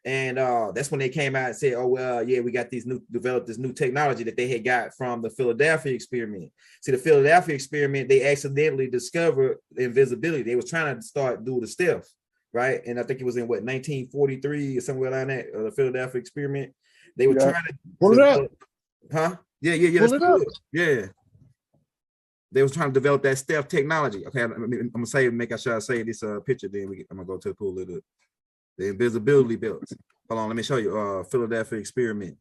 And that's when they came out and said, oh, well, yeah, we got developed this new technology that they had got from the Philadelphia experiment. See, the Philadelphia experiment, they accidentally discovered invisibility. They was trying to start doing the stealth, right? And I think it was in 1943 or somewhere around that, the Philadelphia experiment. They were trying to pull it up. Huh? Yeah. Pull it up. Yeah. They was trying to develop that stealth technology. Okay, I'm gonna make sure I say this picture, then I'm gonna go to pull it up. The invisibility belts. Hold on, let me show you. Philadelphia experiment.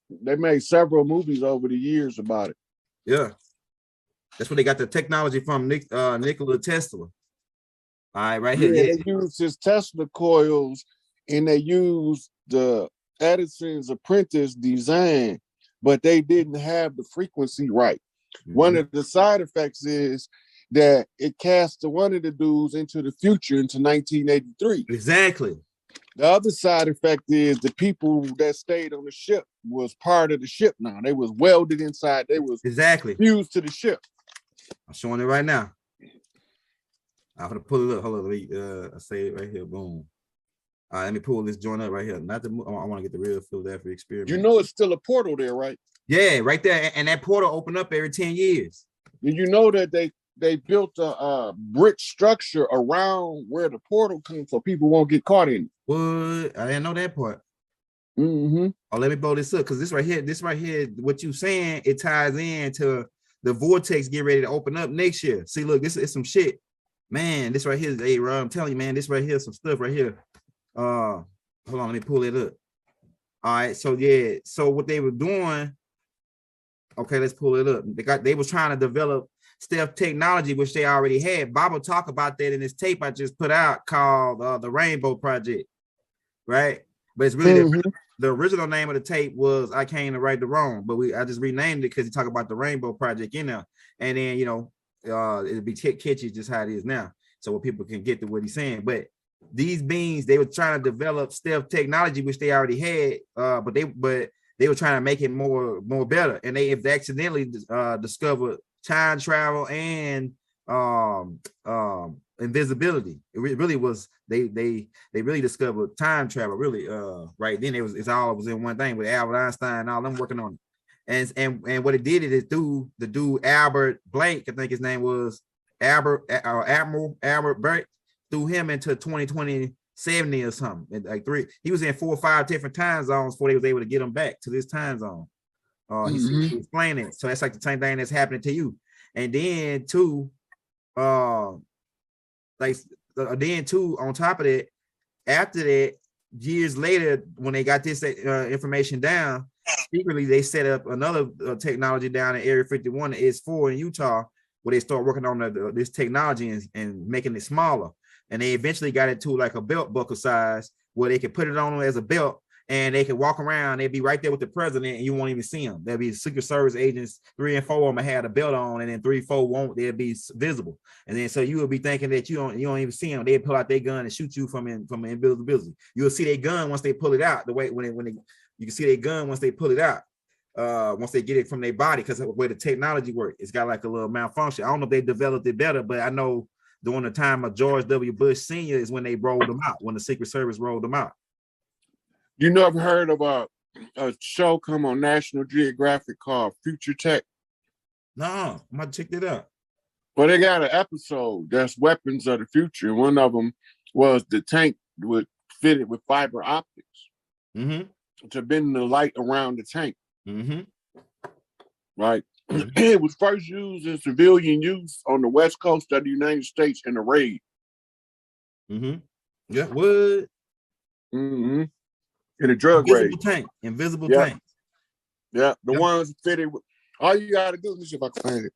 They made several movies over the years about it. Yeah, that's where they got the technology from. Nikola Tesla. All right, right here. Yeah, they used his Tesla coils, and they used the Edison's apprentice design, but they didn't have the frequency right. Mm-hmm. One of the side effects is that it cast one of the dudes into the future, into 1983. Exactly. The other side effect is the people that stayed on the ship was part of the ship now. They was welded inside. They was fused to the ship. I'm showing it right now. I'm gonna pull it up. Hold on, let me I say it right here. Boom. All right, let me pull this joint up right here. Not the I want to get the real Philadelphia experiment. You know it's still a portal there, right? Yeah, right there. And that portal opened up every 10 years. Did you know that they built a brick structure around where the portal comes so people won't get caught in it? What? I didn't know that part. Mm-hmm. Oh, let me blow this up, because this right here, what you saying, it ties into the vortex getting ready to open up next year. See, look, this is some shit. Man, this right here is I'm telling you, man, this right here, some stuff right here. Hold on, let me pull it up. All right, so yeah, so what they were doing, okay, let's pull it up. They was trying to develop stealth technology, which they already had. Bob will talk about that in this tape I just put out called the Rainbow Project, right? But it's really the original name of the tape was I Came to Right the Wrong, but I just renamed it because he talk about the Rainbow Project in there, and then it'll be catchy just how it is now, so people can get to what he's saying. But these beings, they were trying to develop stealth technology, which they already had, but they were trying to make it more better, and they accidentally discovered time travel and invisibility. It really was they really discovered time travel, really. Right then it was in one thing with Albert Einstein and all them working on it. And what it did is through the dude Albert Blake, I think his name was Admiral Albert Blake, threw him into 2070 or something. He was in 4 or 5 different time zones before they was able to get him back to this time zone. He explained it. So that's like the same thing that's happening to you. And then too, on top of that, after that, years later, when they got this information down, secretly they set up another technology down in Area 51, the S4 in Utah, where they start working on this technology and making it smaller. And they eventually got it to like a belt buckle size where they could put it on as a belt, and they can walk around. They'd be right there with the president, and you won't even see them. There'll be Secret Service agents, 3 and 4 of them had a belt on, and then 3, 4 won't. They'll be visible, and then so you will be thinking that you don't even see them. They pull out their gun and shoot you from invisibility. You'll see their gun once they pull it out. The way when you can see their gun once they pull it out. Once they get it from their body, because of the way the technology works, it's got like a little malfunction. I don't know if they developed it better, but I know during the time of George W. Bush Sr. is when they rolled them out, when the Secret Service rolled them out. You never heard of a show come on National Geographic called Future Tech? No, I'm gonna check that out. Well, they got an episode that's Weapons of the Future. One of them was the tank fitted with fiber optics to bend the light around the tank. Right. It was first used in civilian use on the west coast of the United States in a raid. Yeah, what? In a drug raid. Invisible tank. Yeah, the ones fitted. All you gotta do, let me see if I can find it.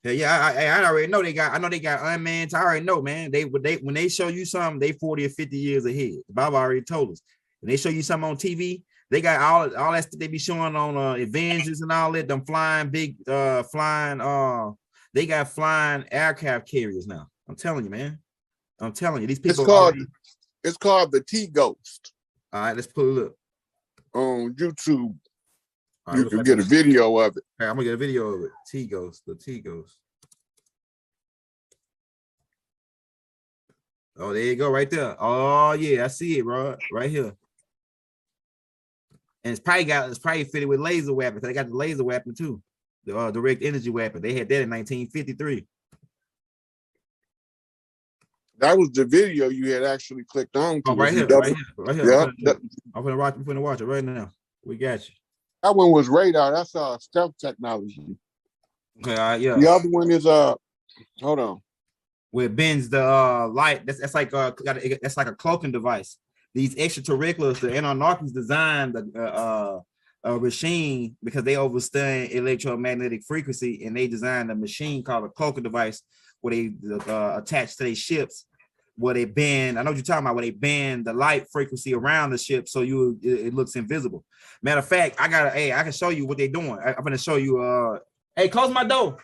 Yeah, I already know they got. I know they got unmanned. I already know, man. When they show you something, they 40 or 50 years ahead. Bob already told us. When they show you something on TV, they got all that stuff they be showing on Avengers and all that. Them flying big, flying. They got flying aircraft carriers now. I'm telling you, man. I'm telling you, these people. It's called the T-Ghost. All right, let's pull it up on YouTube. Right, you can get a video of it. Right, I'm gonna get a video of it. T-Ghost, the T-Ghost. Oh, there you go, right there. Oh yeah, I see it, bro, right here. And it's probably fitted with laser weapons. They got the laser weapon too, the direct energy weapon. They had that in 1953. That was the video you had actually clicked on. Oh, right here. Yeah, I'm gonna watch it right now. We got you. That one was radar. That's stealth technology. Okay, yeah. The other one is hold on. Where it bends the light. That's like that's like a cloaking device. These extraterrestrials, the Anunnakis designed a machine because they understand electromagnetic frequency, and they designed a machine called a cloaking device where they attach to their ships, where they bend. I know what you're talking about. Where they bend the light frequency around the ship so it looks invisible. Matter of fact, I can show you what they're doing. I'm gonna show you. Hey, close my door.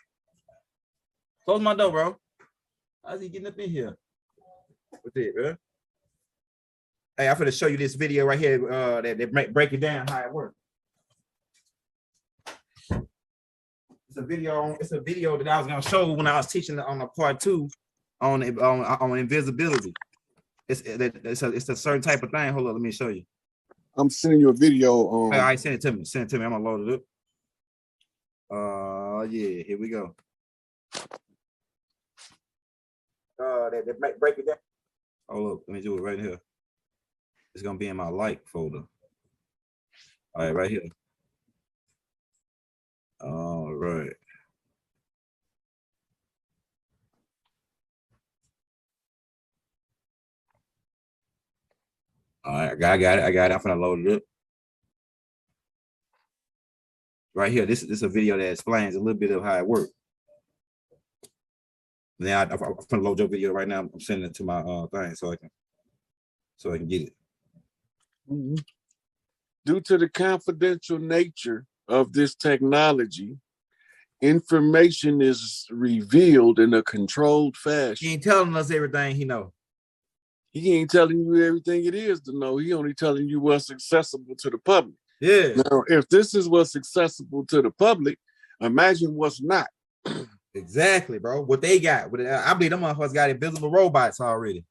Close my door, bro. How's he getting up in here? What's it, bro? Hey, I'm gonna show you this video right here that break it down how it works. It's a video that I was gonna show when I was teaching on the part 2 on invisibility. It's a certain type of thing. Hold on, let me show you. I'm sending you a video on. All right, send it to me. Send it to me. I'm gonna load it up. Yeah, here we go. That might break it down. Hold up, let me do it right here. It's gonna be in my like folder. All right, right here. All right. All right, I got it. I'm gonna load it up. Right here, this is a video that explains a little bit of how it works. Now I'm gonna load your video right now. I'm sending it to my thing so I can get it. Mm-hmm. Due to the confidential nature of this technology, information is revealed in a controlled fashion. He ain't telling us everything he knows. He ain't telling you everything it is to know. He only telling you what's accessible to the public. Yeah. Now, if this is what's accessible to the public, imagine what's not. Exactly, bro. What they got. I believe them motherfuckers got invisible robots already.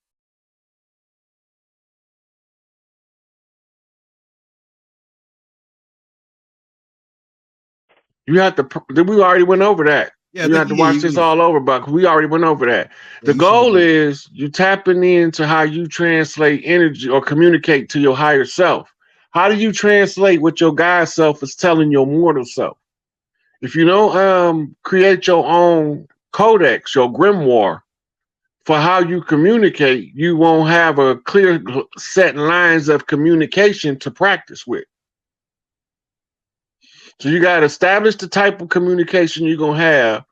You have to. We already went over that. Yeah, you have to watch this all over, but we already went over that. The goal is you tapping into how you translate energy or communicate to your higher self. How do you translate what your God self is telling your mortal self? If you don't create your own codex, your grimoire for how you communicate, you won't have a clear set lines of communication to practice with. So you got to establish the type of communication you're going to have.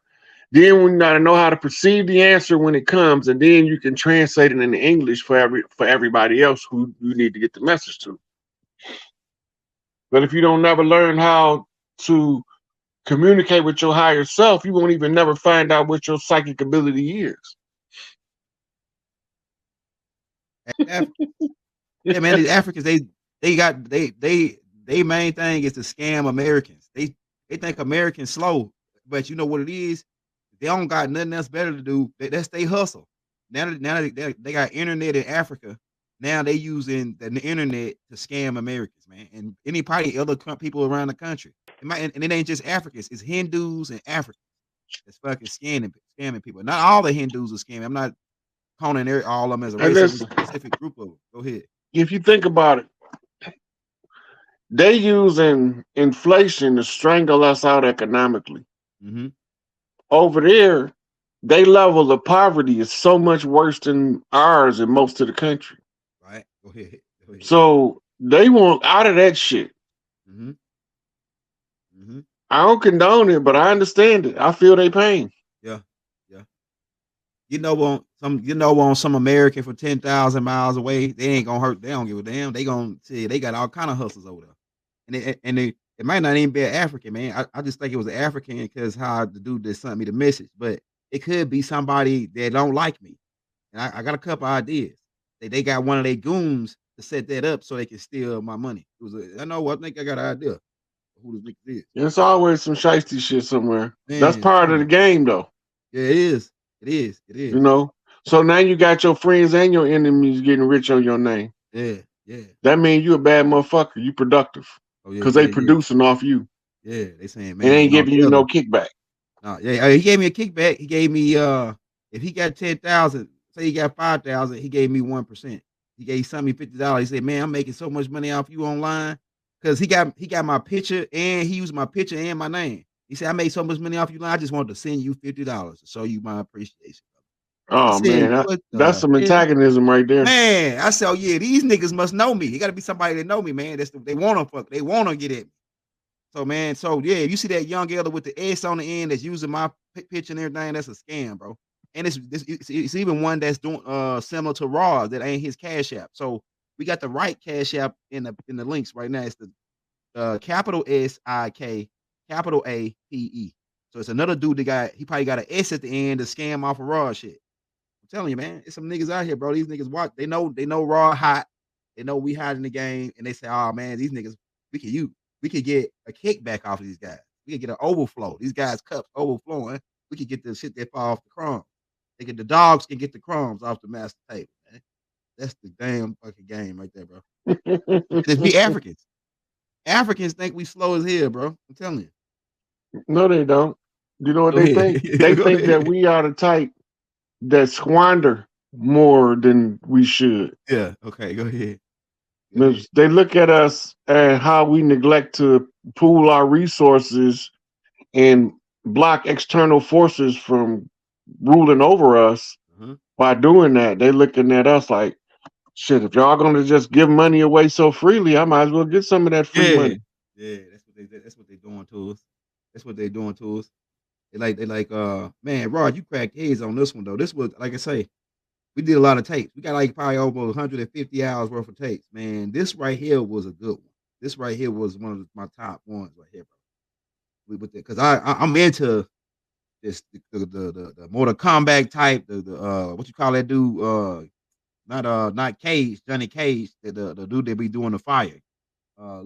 Then we got to know how to perceive the answer when it comes, and then you can translate it into English for everybody else who you need to get the message to. But if you don't never learn how to communicate with your higher self, you won't even never find out what your psychic ability is. Yeah, man, these Africans, they main thing is to scam Americans. They think Americans slow, but you know what it is? They don't got nothing else better to do. That's they hustle. Now they got internet in Africa. Now they using the internet to scam Americans, man, and anybody other people around the country. And it ain't just Africans; it's Hindus and Africans that's fucking scamming people. Not all the Hindus are scamming. I'm not calling all of them as a race, specific group of them. Go ahead. If you think about it, they using inflation to strangle us out economically. Mm-hmm. Over there, their level of poverty is so much worse than ours in most of the country. Right. Go ahead. So they want out of that shit. Mm-hmm. Mm-hmm. I don't condone it, but I understand it. I feel they pain. Yeah, yeah. On some American for 10,000 miles away, they ain't gonna hurt. They don't give a damn. They gonna see they got all kind of hustles over there, and it might not even be an African man. I just think it was an African because how the dude that sent me the message, but it could be somebody that don't like me. And I got a couple ideas. They got one of their goons to set that up so they can steal my money. I know what I think I got an idea who this nigga is. It's always some shiesty shit somewhere. Man, that's part of the game, though. Yeah, it is. It is. It is. You know. So now you got your friends and your enemies getting rich on your name. Yeah, yeah. That means you a bad motherfucker. You productive. Oh yeah. Because they producing off you. Yeah, they saying, man, and ain't giving you no kickback. No, yeah, he gave me a kickback. He gave me if he got 10,000, say he got 5,000, he gave me 1%. He gave me $50. He said, man, I'm making so much money off you online. Cause he got my picture and he used my picture and my name. He said, I made so much money off you. I just wanted to send you $50 to show you my appreciation. Oh said, man, that's some antagonism right there. Man, I said, oh yeah, these niggas must know me. It gotta be somebody that know me, man. They wanna fuck, they wanna get at me. So man, yeah, you see that young elder with the S on the end that's using my picture and everything, that's a scam, bro. And it's even one that's doing similar to Raw that ain't his Cash App. So we got the right Cash App in the links right now. It's the capital SIK, capital APE. So it's another dude that he probably got an S at the end to scam off of Raw shit. I'm telling you, man, it's some niggas out here, bro. These niggas watch, they know Raw hot, they know we hot in the game, and they say, oh man, these niggas, we could get a kickback off of these guys. We could get an overflow. These guys' cups overflowing. We could get the shit that fall off the crumbs. The dogs can get the crumbs off the master table, man. That's the damn fucking game right there, bro. It's we Africans. Africans think we slow as hell, bro. I'm telling you. No, they don't. You know what they think? They think that we are the type that squander more than we should. Yeah. Okay. Go ahead. They look at us and how we neglect to pool our resources and block external forces from ruling over us. By doing that, they looking at us like, shit, if y'all gonna just give money away so freely, I might as well get some of that free money. Yeah, that's what they're doing to us. That's what they're doing to us. They like, man, Rod, you cracked heads on this one though. This was, like I say, we did a lot of tapes. We got like probably over 150 hours worth of tapes, man. This right here was a good one. This right here was one of my top ones right here, bro. With it, because I'm into this the Mortal Kombat type, the what you call that dude? Not Cage, Johnny Cage, the dude that be doing the fire.